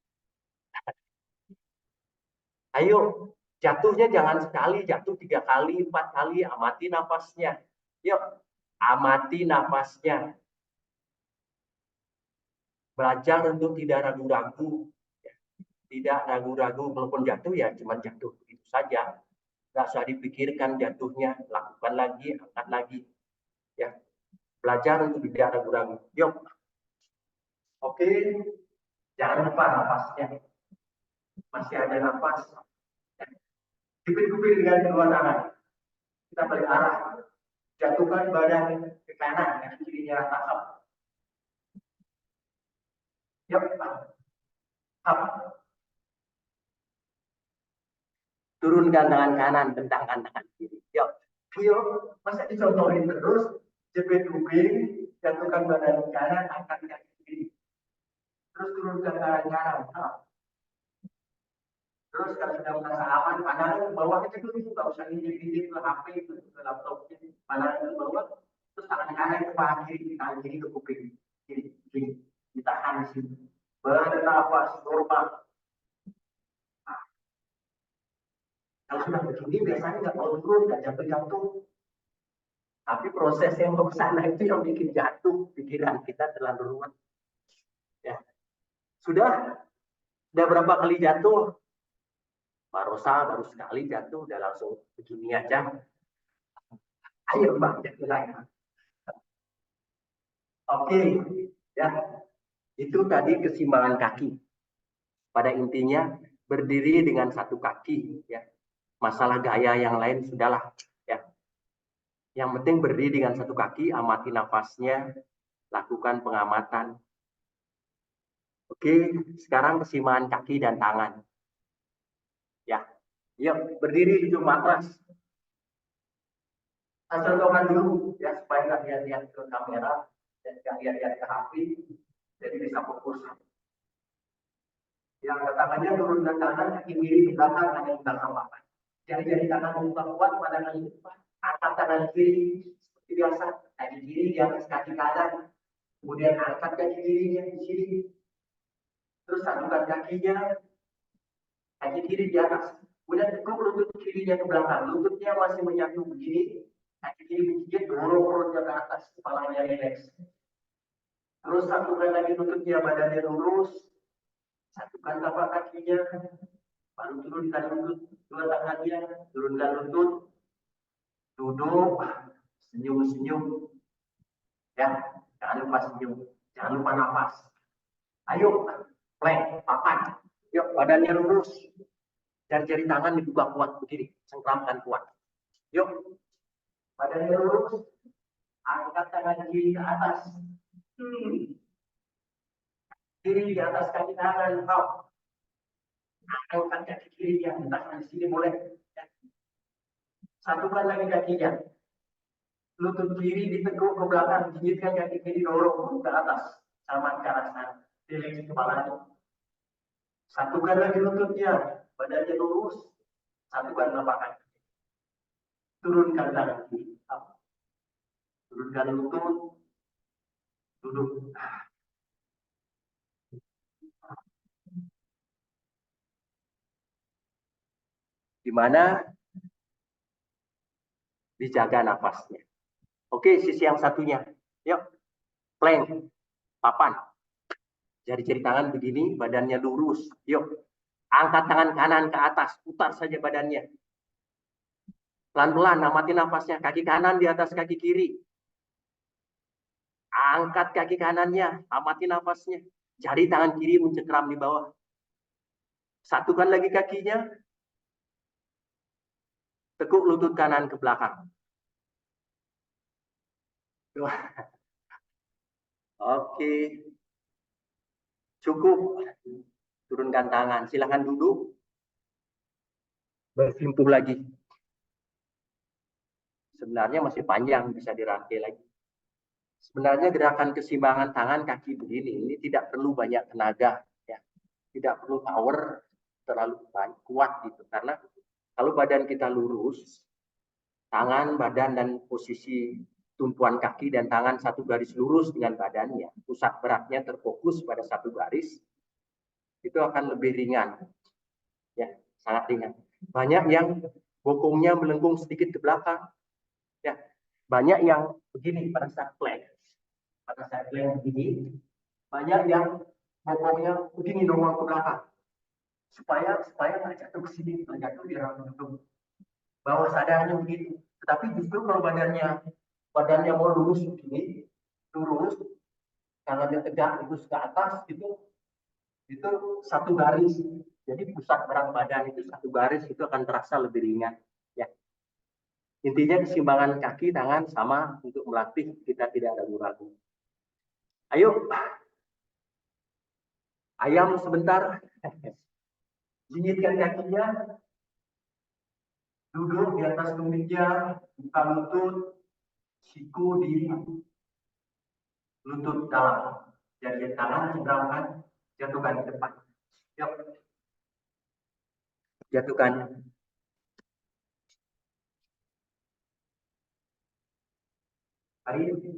Ayo, jatuhnya jangan sekali, jatuh 3 kali, 4 kali, amati nafasnya. Yuk, amati nafasnya. Belajar untuk tidak ragu-ragu. Tidak ragu-ragu, walaupun jatuh ya cuma jatuh itu saja. Nggak usah dipikirkan jatuhnya, lakukan lagi, angkat lagi. Ya, belajar untuk tidak ragu-ragu. Yuk. Oke, jangan lupa nafasnya. Masih ada nafas. Cipik-cipik dengan kedua tangan. Kita balik arah. Jatuhkan badan ke kanan, kaki kirinya rata. Yuk. Up. Turunkan tangan kanan, bentangkan tangan kiri. Yuk. Yuk. Masa dicontohin terus. Jepit-jepit, jatuhkan badan ke kanan, angkat kaki kiri. Terus turunkan tangan kanan. Up. Terus kalau sudah merasa aman, pandangan ke bawah aja dulu, nggak usah injek-injek ke HP, ke laptopnya. Pandangan ke bawah, terus tangan kanan ke paha kiri, tangan kiri ke kuping. Kiri, ditahan di sini. Bernafas normal. Nah, kalau sudah begini, biasanya nggak mau turun, nggak jatuh-jatuh. Tapi proses yang mau ke sana itu yang bikin jatuh, pikiran kita terlalu ruwet. Ya. Sudah berapa kali jatuh? Pak Rosa baru sekali jatuh, udah langsung begini aja. Ayo Mbak, jatuh lagi. Oke, ya. Itu tadi keseimbangan kaki. Pada intinya berdiri dengan satu kaki, ya. Masalah gaya yang lain sudahlah, ya. Yang penting berdiri dengan satu kaki, amati nafasnya, lakukan pengamatan. Oke, sekarang keseimbangan kaki dan tangan. Ya, yuk berdiri di ujung matras. Saya contohkan dulu ya supaya nggak lihat-lihat ke kamera dan nggak lihat-lihat ke HP, jadi bisa fokus. Yang tangannya turunkan tangan, kaki kiri di belakang, hanya di belakang papan. Jari-jari tangan membuka kuat, pandangan di depan, angkat tangan kiri seperti biasa, kaki kiri di atas kaki kanan. Kemudian angkat kaki kirinya di sini. Terus satukan kakinya, kaki kiri di atas. Kemudian tekuk lutut kirinya ke belakang. Lututnya masih menyatu begini. Kaki kiri menggigit, dorong perutnya ke atas, kepalanya rileks. Terus satukan lagi lututnya, badannya lurus. Satukan tapak kakinya, baru turunkan lutut, dua tangannya, turunkan lutut, duduk, senyum-senyum. Ya, jangan lupa senyum, jangan lupa nafas. Ayo, plank, papan. Yuk, badannya lurus. Jari-jari tangan dibuka kuat begini, cengkramkan kuat. Yuk, badannya lurus. Angkat tangan kiri ke atas. Kiri di atas kaki kanan. Angkat kaki kiri di atas. Di sini boleh. Satukan lagi kakinya. Lutut kiri diteguk ke belakang. Gigitkan kaki kiri, dorong ke atas. Sama ke arah sana. Dileks kepalanya. Satukan lagi lututnya. Badannya lurus. Satukan telapak kaki. Turunkan tangan kiri. Turunkan lutut. Duduk. Di mana dijaga nafasnya. Oke, sisi yang satunya. Yuk, plank, papan. Jari-jari tangan begini, badannya lurus. Yuk, angkat tangan kanan ke atas, putar saja badannya. Pelan-pelan, amati nafasnya. Kaki kanan di atas kaki kiri. Angkat kaki kanannya, amati nafasnya. Jari tangan kiri mencengkram di bawah. Satukan lagi kakinya. Tekuk lutut kanan ke belakang. Oke. Cukup. Turunkan tangan. Silakan duduk. Bersimpuh lagi. Sebenarnya masih panjang, bisa dirangkai lagi. Sebenarnya gerakan keseimbangan tangan kaki begini ini tidak perlu banyak tenaga, ya. Tidak perlu power terlalu kuat gitu. Karena kalau badan kita lurus, tangan, badan, dan posisi tumpuan kaki dan tangan satu garis lurus dengan badannya, pusat beratnya terfokus pada satu garis, itu akan lebih ringan, ya, sangat ringan. Banyak yang bokongnya melengkung sedikit ke belakang, ya, banyak yang begini pada saat plank. Pada saat plank begini, banyak yang bokongnya begini nongol ke belakang. Supaya nggak jatuh ke sini, nggak jatuh di rambut bawah sadarnya begitu. Tetapi justru kalau badannya mau lurus begini, lurus, tangannya tegak, lurus ke atas, itu satu garis. Jadi pusat berat badan itu satu garis, itu akan terasa lebih ringan. Ya. Intinya keseimbangan kaki, tangan sama untuk melatih kita tidak ragu-ragu. Ayo, ayam sebentar. Jinjitkan kakinya. Duduk di atas tumitnya, buka lutut, siku di lutut dalam. Jadi tangan cengkramkan, jatuhkan ke depan. Yuk. Jatuhkan. Hari ini.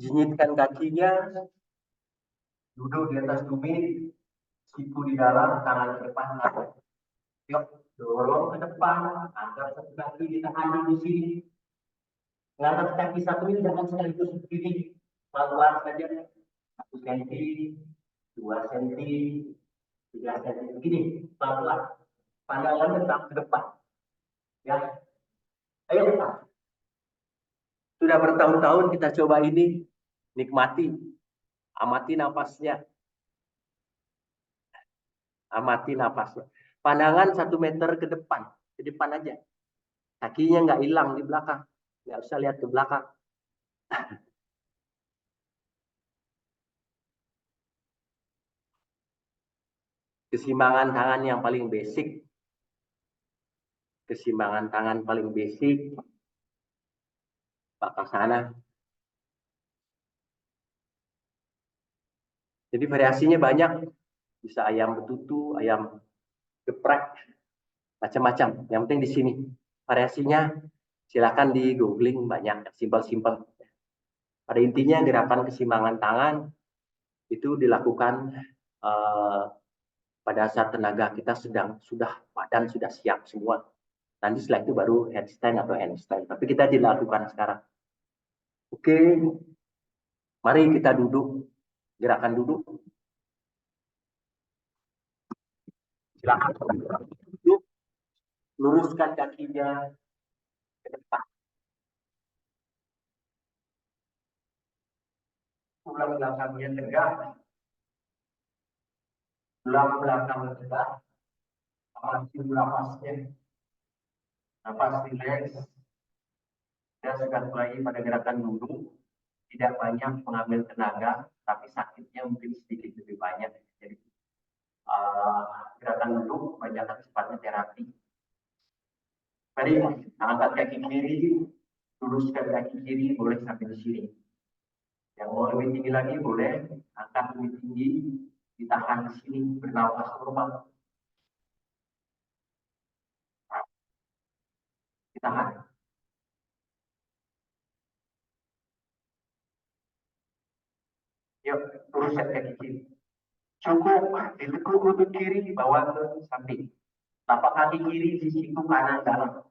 Jinyitkan kakinya, duduk di atas tumit, siku di dalam, tangan ke depan. Yuk, dorong ke depan, angkat satu kaki, ditahan di sini. Ngangkat kaki satu ini jangan sekaligus begini, pelan-pelan saja. 1 senti, 2 senti, 3 senti, begini, pelan-pelan. Pandangan tetap ke depan. Ya, ayo kita. Sudah bertahun-tahun kita coba ini, nikmati, amati nafasnya. Amati nafasnya. Pandangan 1 meter ke depan aja. Kakinya nggak hilang di belakang, nggak usah lihat ke belakang. Keseimbangan tangan yang paling basic. Keseimbangan tangan paling basic. Bakal sana. Jadi variasinya banyak. Bisa ayam betutu, ayam geprek, macam-macam. Yang penting di sini variasinya silakan di googling banyak, simpel-simpel. Pada intinya gerakan keseimbangan tangan itu dilakukan pada saat tenaga kita badan sudah siap semua. Nanti setelah itu baru headstand atau handstand. Tapi kita dilakukan sekarang. Oke, mari kita duduk. Gerakan duduk. Silakan duduk. Luruskan kakinya ke depan. Tulang belakangnya tegak. Tulang belakang tegak. Amati napasnya. Napas rileks. Dan sudah mulai pada gerakan duduk. Tidak banyak mengambil tenaga, tapi sakitnya mungkin sedikit lebih banyak. Jadi gerakan duduk banyak sifatnya terapi. Mari angkat kaki kiri, luruskan kaki kiri, boleh sampai di sini. Yang mau lebih tinggi lagi boleh angkat lebih tinggi, ditahan di sini, bernapas normal. Ditahan. Yuk, luruskan kaki kiri. Cukup, ditekuk lutut kiri, bawa ke samping. Tapak kaki kiri di situ kanan dalam.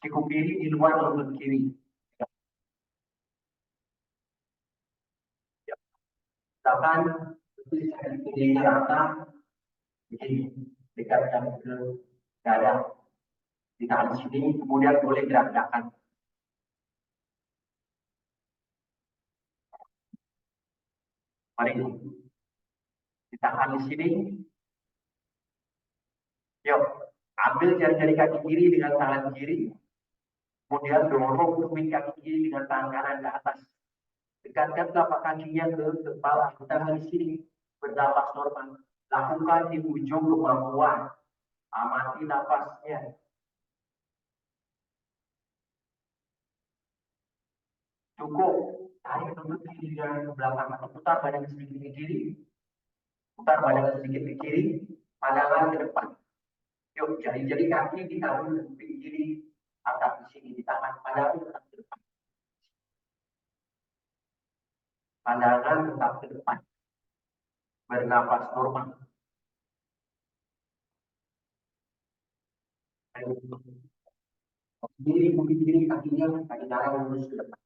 Siku kiri di luar lutut kiri. Misalkan kirinya rata, begini, dekatkan ke dada. Ditahan di sini, kemudian boleh gerak-gerakan. Mari ditahan di sini. Yuk, ambil jari-jari kaki kiri dengan tangan kiri. Kemudian dorong tumit kaki kiri dengan tangan kanan ke atas. Dekatkan telapak kakinya ke kepala. Tangan di sini bernapas normal. Lakukan di ujung kemampuan. Amati napasnya. Cukup. Tarik lutut kiri dan ke belakang atau putar badan sedikit ke kiri. Putar badan sedikit ke kiri. Pandangan ke depan. Yuk, jari-jari kaki ditaruh di kuping kiri. Angkat di sini di tangan. Pandangan tetap ke depan. Pandangan tetap ke depan. Bernapas normal. Kiri, kuping kiri, kakinya, kaki kanan lurus ke depan.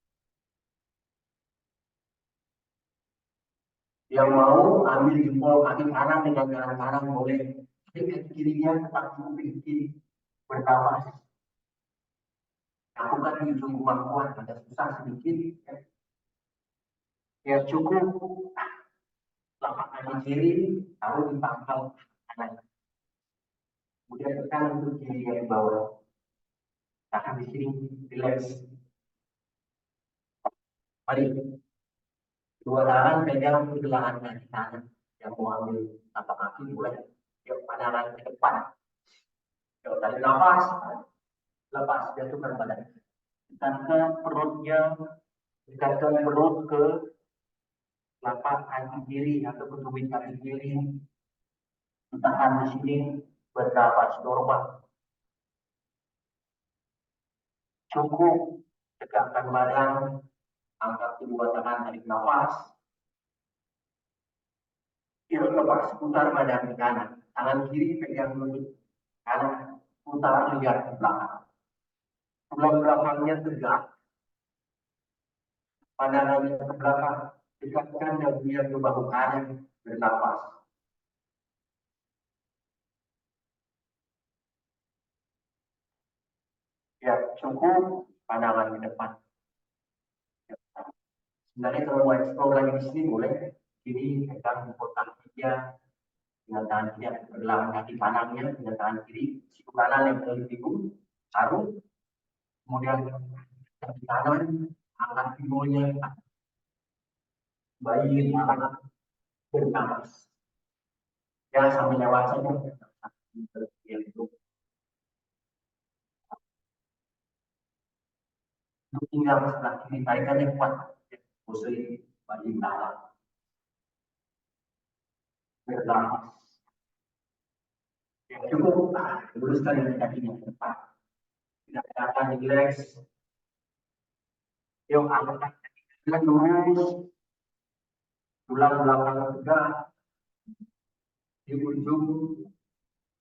Yang mau ambil jempol kaki kanan dengan tangan kanan boleh. Tapi kaki kirinya tetap di kuping kiri. Bernapas. Lakukan di ujung kemampuan. Ada susah sedikit. Ya cukup. Telapak kaki kiri, taruh di pangkal kanan. Kemudian tekan untuk kiri yang di bawah. Tahan di sini, relax. Mari. Dua tangan pegang pergelangan kaki kanan. Yang mau ambil tapak kaki boleh. Yuk, pandangan ke depan. Yuk, tarik nafas. Lepas, jatuhkan badan. Dekatkan perutnya. Dekatkan perut ke telapak kaki kiri atau ke tumit kaki kiri. Tahan di sini, bernapas normal. Cukup, tegakkan badan, angkat kedua tangan, tarik nafas. Yuk, lepas, putar badan ke kanan. Tangan kiri pegang lutut kanan, putar lihat ke belakang. Tulang belakangnya tegak. Pandangannya ke belakang. Dekatkan dagunya ke bahu kanan, bernapas. Ya, cukup, pandangan ke depan. Sebenarnya kalau mau explore lagi di sini boleh. Kiri pegang jempol kakinya dengan tangan kiri, belakang kaki kanannya dengan tangan kiri, siku kanan yang terlalu tinggi, taruh, kemudian kaki kanan angkat pinggulnya, bayi angkat bernapas. Ya sambil lewat saja. Tinggal sebelah kiri, tarikannya kuat. Muslim, bayi dalam. Bernapas. Ya, cukup, luruskan dari kakinya ke depan. Tidak akan relax. Yuk, angkat kaki lurus, tulang belakang tegak, di ujung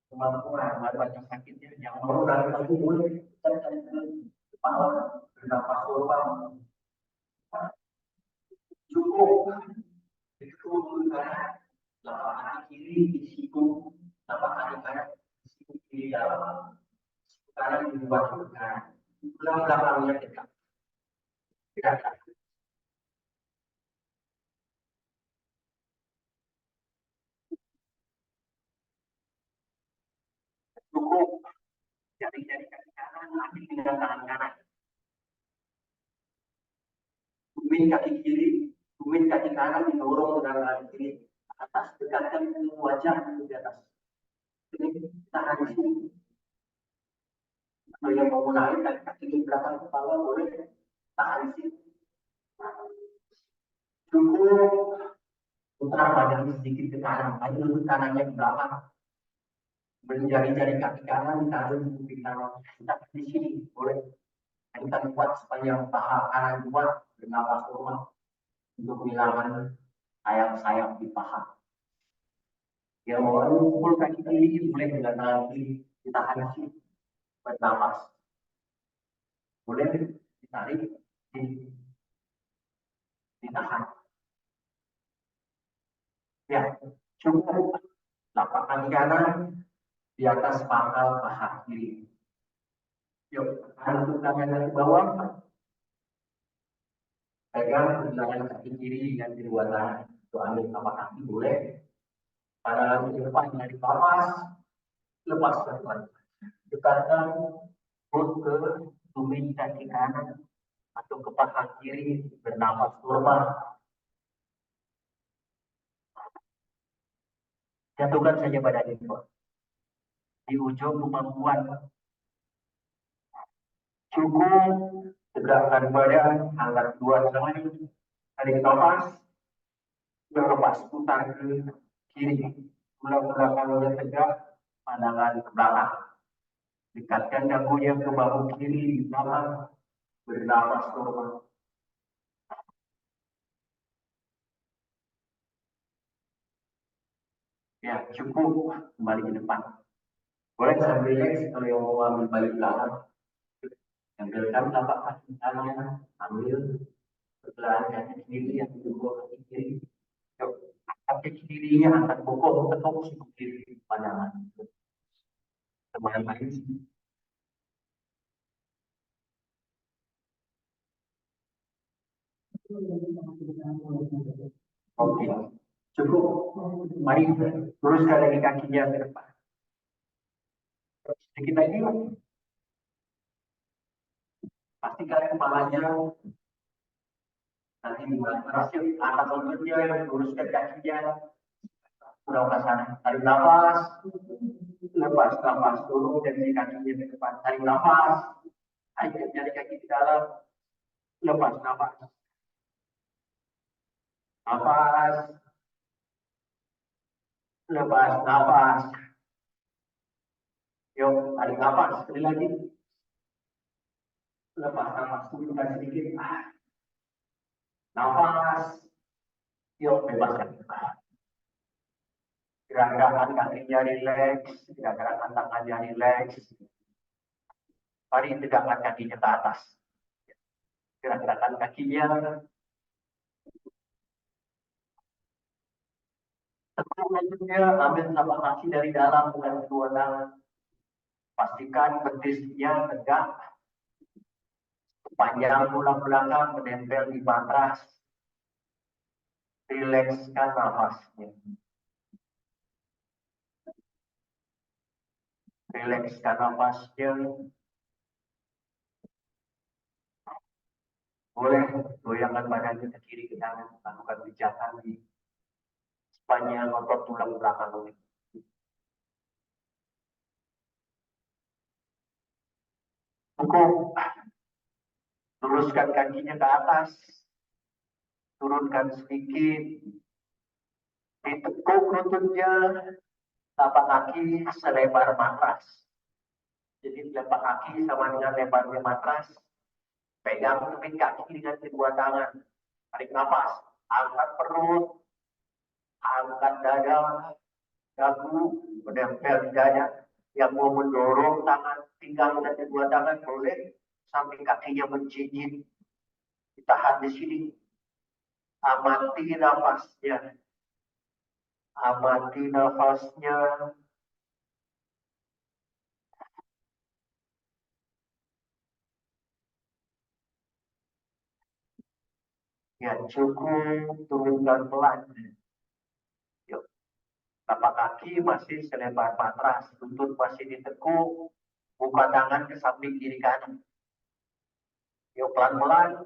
kemampuan baca sakitnya yang mau dari lagi boleh kepala bernapas korban cukup itu udara lapak kaki kiri di siku lapak kaki kanan di siku kiri dalam kanan di luar udara tulang belakangnya tegak tidak cukup jari-jari kaki kanan lagi dengan tangan kanan tumit kaki kiri tumit kaki kanan didorong dengan kaki kiri atas dekatkan wajah di atas ini tahan di sini atau yang mau naik dari kaki di belakang kepala boleh tahan di sini cukup putar badan sedikit ke kanan ayo lurus kanannya ke belakang menjari-jari kaki kanan ditaruh di kuping kanan kita di sini boleh kita kuat sepanjang paha kanan kuat bernapas normal untuk menghilangkan sayap-sayap di paha yang mau pukul kaki kiri boleh dengan tangan kiri ditahan di sini bernapas boleh ditarik ditahan ya cukup lapak kaki kanan di atas pangkal paha kiri yuk hantu tangan dari bawah pegang pergelangan kaki kiri dengan kedua tangan itu ambil lapak kaki boleh pada lagi depan dari lepas lepas ke depan dekatkan perut ke tumit kaki kanan atau ke paha kiri bernapas normal jatuhkan saja badan itu di ujung kemampuan cukup tegakkan badan angkat dua tangan tarik nafas lepas putar ke kiri tulang belakangnya tegak pandangan ke belakang dekatkan dagunya ke bahu kiri di belakang bernafas normal ya cukup kembali ke depan boleh sambil relax kalau yang mau ambil balik belakang ambilkan tapak kaki kanan ambil pergelangan kaki kiri yang kedua kaki kiri kaki kirinya angkat bokong ketuk siku kiri pandangan teman lain oke cukup mari luruskan lagi kakinya ke depan sedikit lagi pastikan kepalanya nanti berhasil angkat lututnya luruskan kakinya udah ke sana tarik nafas lepas nafas turun dari kakinya ke depan tarik nafas ayo dari kaki ke dalam lepas nafas nafas lepas nafas yuk tarik nafas sekali lagi lepas nafas turunkan sedikit nafas yuk bebaskan gerak-gerakan kakinya rileks gerak-gerakan tangannya rileks mari tegakkan kakinya ke atas gerak-gerakan kakinya tekuk lututnya ambil telapak kaki dari dalam dengan kedua tangan pastikan betisnya tegak panjang tulang belakang menempel di matras rilekskan nafasnya rilekskan nafasnya boleh goyangkan badannya ke kiri ke kanan lakukan pijakan di sepanjang otot tulang belakang ini cukup luruskan kakinya ke atas turunkan sedikit ditekuk lututnya tapak kaki selebar matras jadi telapak kaki sama dengan lebarnya matras Pegang kemit kaki dengan kedua tangan. Tarik nafas. Angkat perut. Angkat dada. Dagu menempel di dada. Yang mau mendorong tangan pinggang dan kedua tangan boleh. Sampai kakinya menjinjit. Ditahan di sini. Amati nafasnya. Amati nafasnya. Ya cukup, turunkan pelan. Yuk. Tapak kaki masih selebar matras, lutut masih ditekuk, buka tangan ke samping kiri kanan. Yuk pelan-pelan,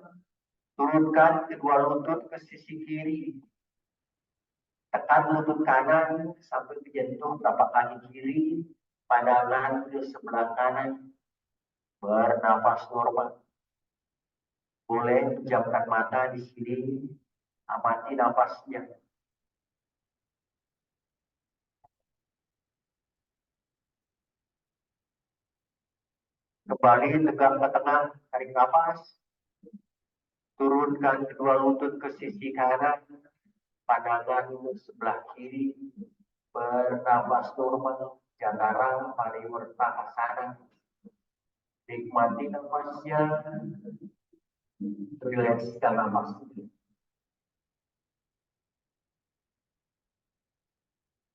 turunkan kedua lutut ke sisi kiri. Tekan lutut kanan sampai ke jantung tapak kaki kiri, pandangan ke sebelah kanan. Bernafas normal. Boleh pejamkan mata di sini, amati nafasnya. Kembali tegak ke tengah, tarik nafas. Turunkan kedua lutut ke sisi kanan, pandangan sebelah kiri. Bernafas normal, jangara pariwertanasana. Nikmati nafasnya, rilekskan nafas.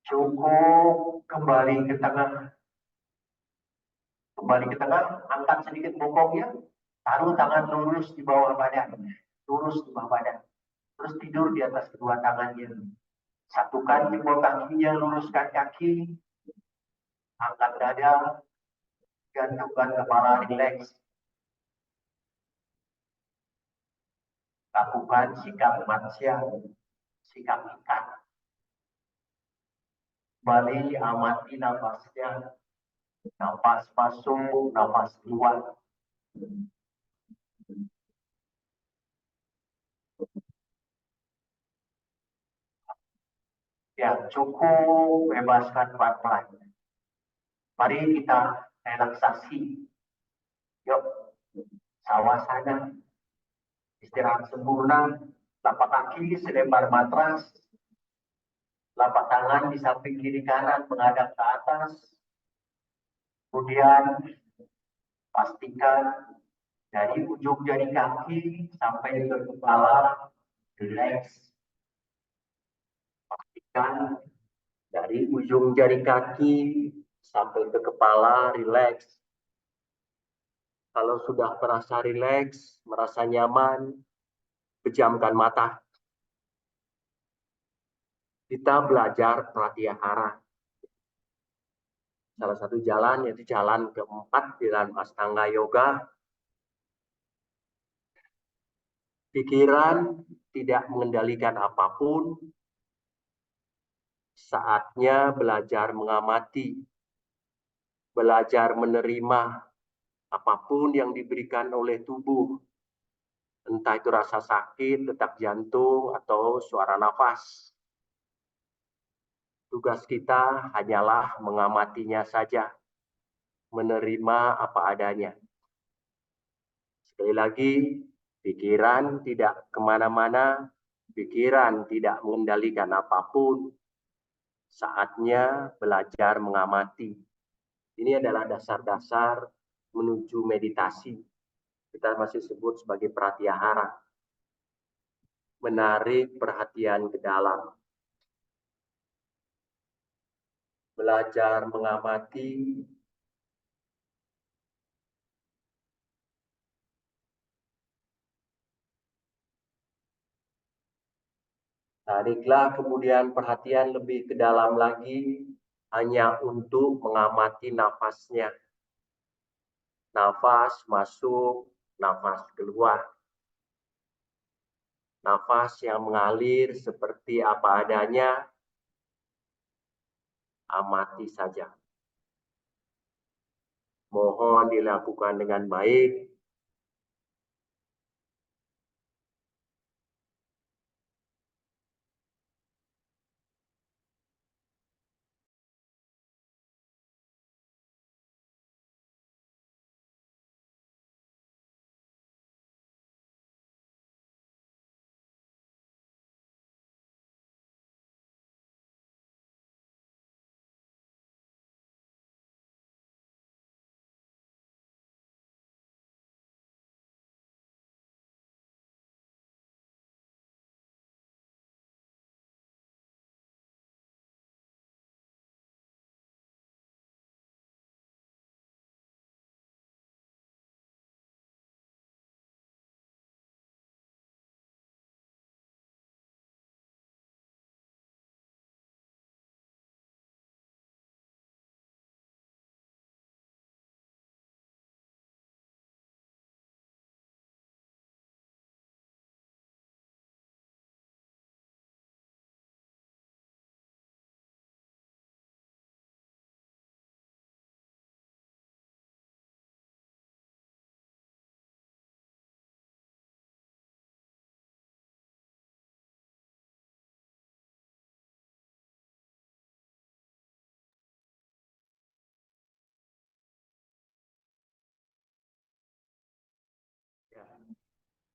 Cukup, kembali ke tengah. Kembali ke tengah, angkat sedikit bokongnya, taruh tangan lurus di bawah badan, lurus di bawah badan. Terus tidur di atas kedua tangannya. Satukan kedua kakinya, luruskan kaki, angkat dada, gantungkan kepala, rileks. Lakukan sikap manusia, sikap ikan. Kembali amati nafasnya, nafas masuk, nafas keluar. Ya, cukup, bebaskan pelan-pelan. Mari kita relaksasi. Yuk, sawasana. Istirahat sempurna, tapak kaki selebar matras, telapak tangan di samping kiri kanan menghadap ke atas. Kemudian pastikan dari ujung jari kaki sampai ke kepala, relax. Pastikan dari ujung jari kaki sampai ke kepala, relax. Kalau sudah merasa relax, merasa nyaman, pejamkan mata. Kita belajar pratyahara. Salah satu jalan yaitu jalan keempat di dalam Ashtanga Yoga. Pikiran tidak mengendalikan apapun. Saatnya belajar mengamati, belajar menerima apapun yang diberikan oleh tubuh. Entah itu rasa sakit, detak jantung, atau suara nafas. Tugas kita hanyalah mengamatinya saja, menerima apa adanya. Sekali lagi, pikiran tidak kemana-mana, pikiran tidak mengendalikan apapun. Saatnya belajar mengamati. Ini adalah dasar-dasar menuju meditasi. Kita masih sebut sebagai pratyahara. Menarik perhatian ke dalam. Belajar mengamati. Tariklah kemudian perhatian lebih ke dalam lagi, hanya untuk mengamati nafasnya. Nafas masuk, nafas keluar. Nafas yang mengalir seperti apa adanya, amati saja. Mohon dilakukan dengan baik.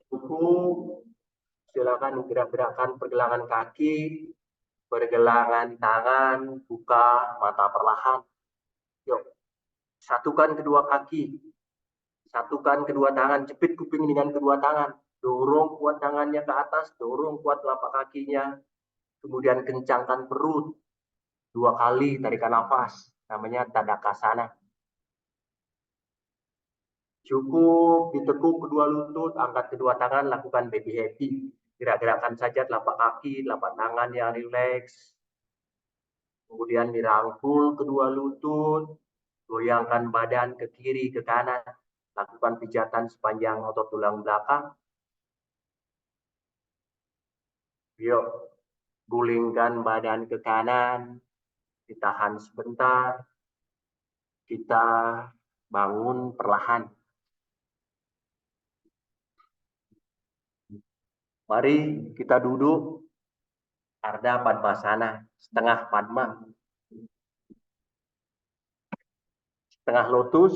Cukup. Silakan gerak-gerakan pergelangan kaki, pergelangan tangan, buka mata perlahan. Yuk, satukan kedua kaki, satukan kedua tangan, jepit kuping dengan kedua tangan, dorong kuat tangannya ke atas, dorong kuat telapak kakinya, kemudian kencangkan perut, 2 kali tarikan nafas, namanya Tadakasana. Cukup ditekuk kedua lutut, angkat kedua tangan, lakukan baby happy. Gerak-gerakan saja telapak kaki, telapak tangan yang rileks. Kemudian dirangkul kedua lutut, goyangkan badan ke kiri, ke kanan. Lakukan pijatan sepanjang otot tulang belakang. Yuk, gulingkan badan ke kanan, ditahan sebentar. Kita bangun perlahan. Mari kita duduk Ardha Padmasana, setengah Padma. Setengah lotus.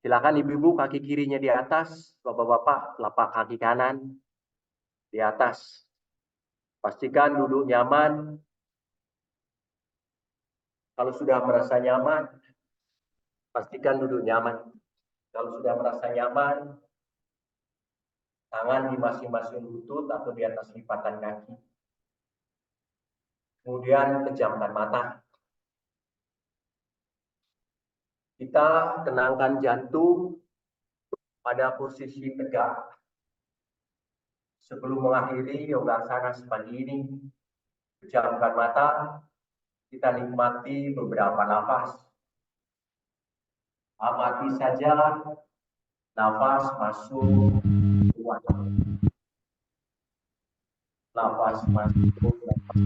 Silakan ibu-ibu kaki kirinya di atas, bapak-bapak telapak kaki kanan di atas. Pastikan duduk nyaman. Kalau sudah merasa nyaman, pastikan duduk nyaman. Kalau sudah merasa nyaman, tangan di masing-masing lutut atau di atas lipatan kaki. Kemudian pejamkan mata. Kita tenangkan jantung pada posisi tegak. Sebelum mengakhiri yoga asana pagi ini, pejamkan mata, kita nikmati beberapa nafas. Amati saja nafas masuk, keluar. Nafas masuk, nafas.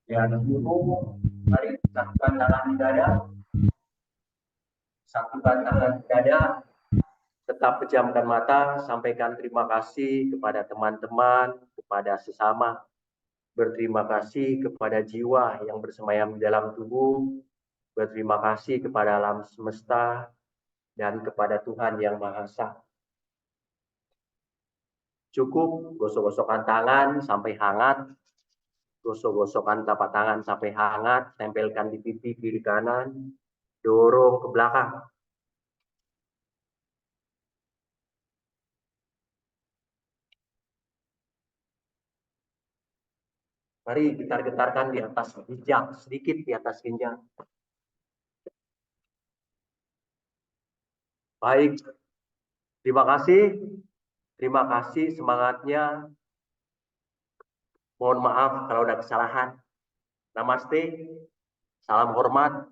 Ya, dulu, mari satukan tangan di dada. Satukan tangan di dada. Tetap pejamkan mata, sampaikan terima kasih kepada teman-teman, kepada sesama. Berterima kasih kepada jiwa yang bersemayam di dalam tubuh. Berterima kasih kepada alam semesta dan kepada Tuhan Yang Maha Esa. Cukup gosok-gosokkan tangan sampai hangat. Gosok-gosokkan telapak tangan sampai hangat. Tempelkan di pipi kiri kanan. Dorong ke belakang. Mari getar-getarkan di atas ginjal, sedikit di atas ginjal. Baik, terima kasih semangatnya. Mohon maaf kalau ada kesalahan. Namaste, salam hormat,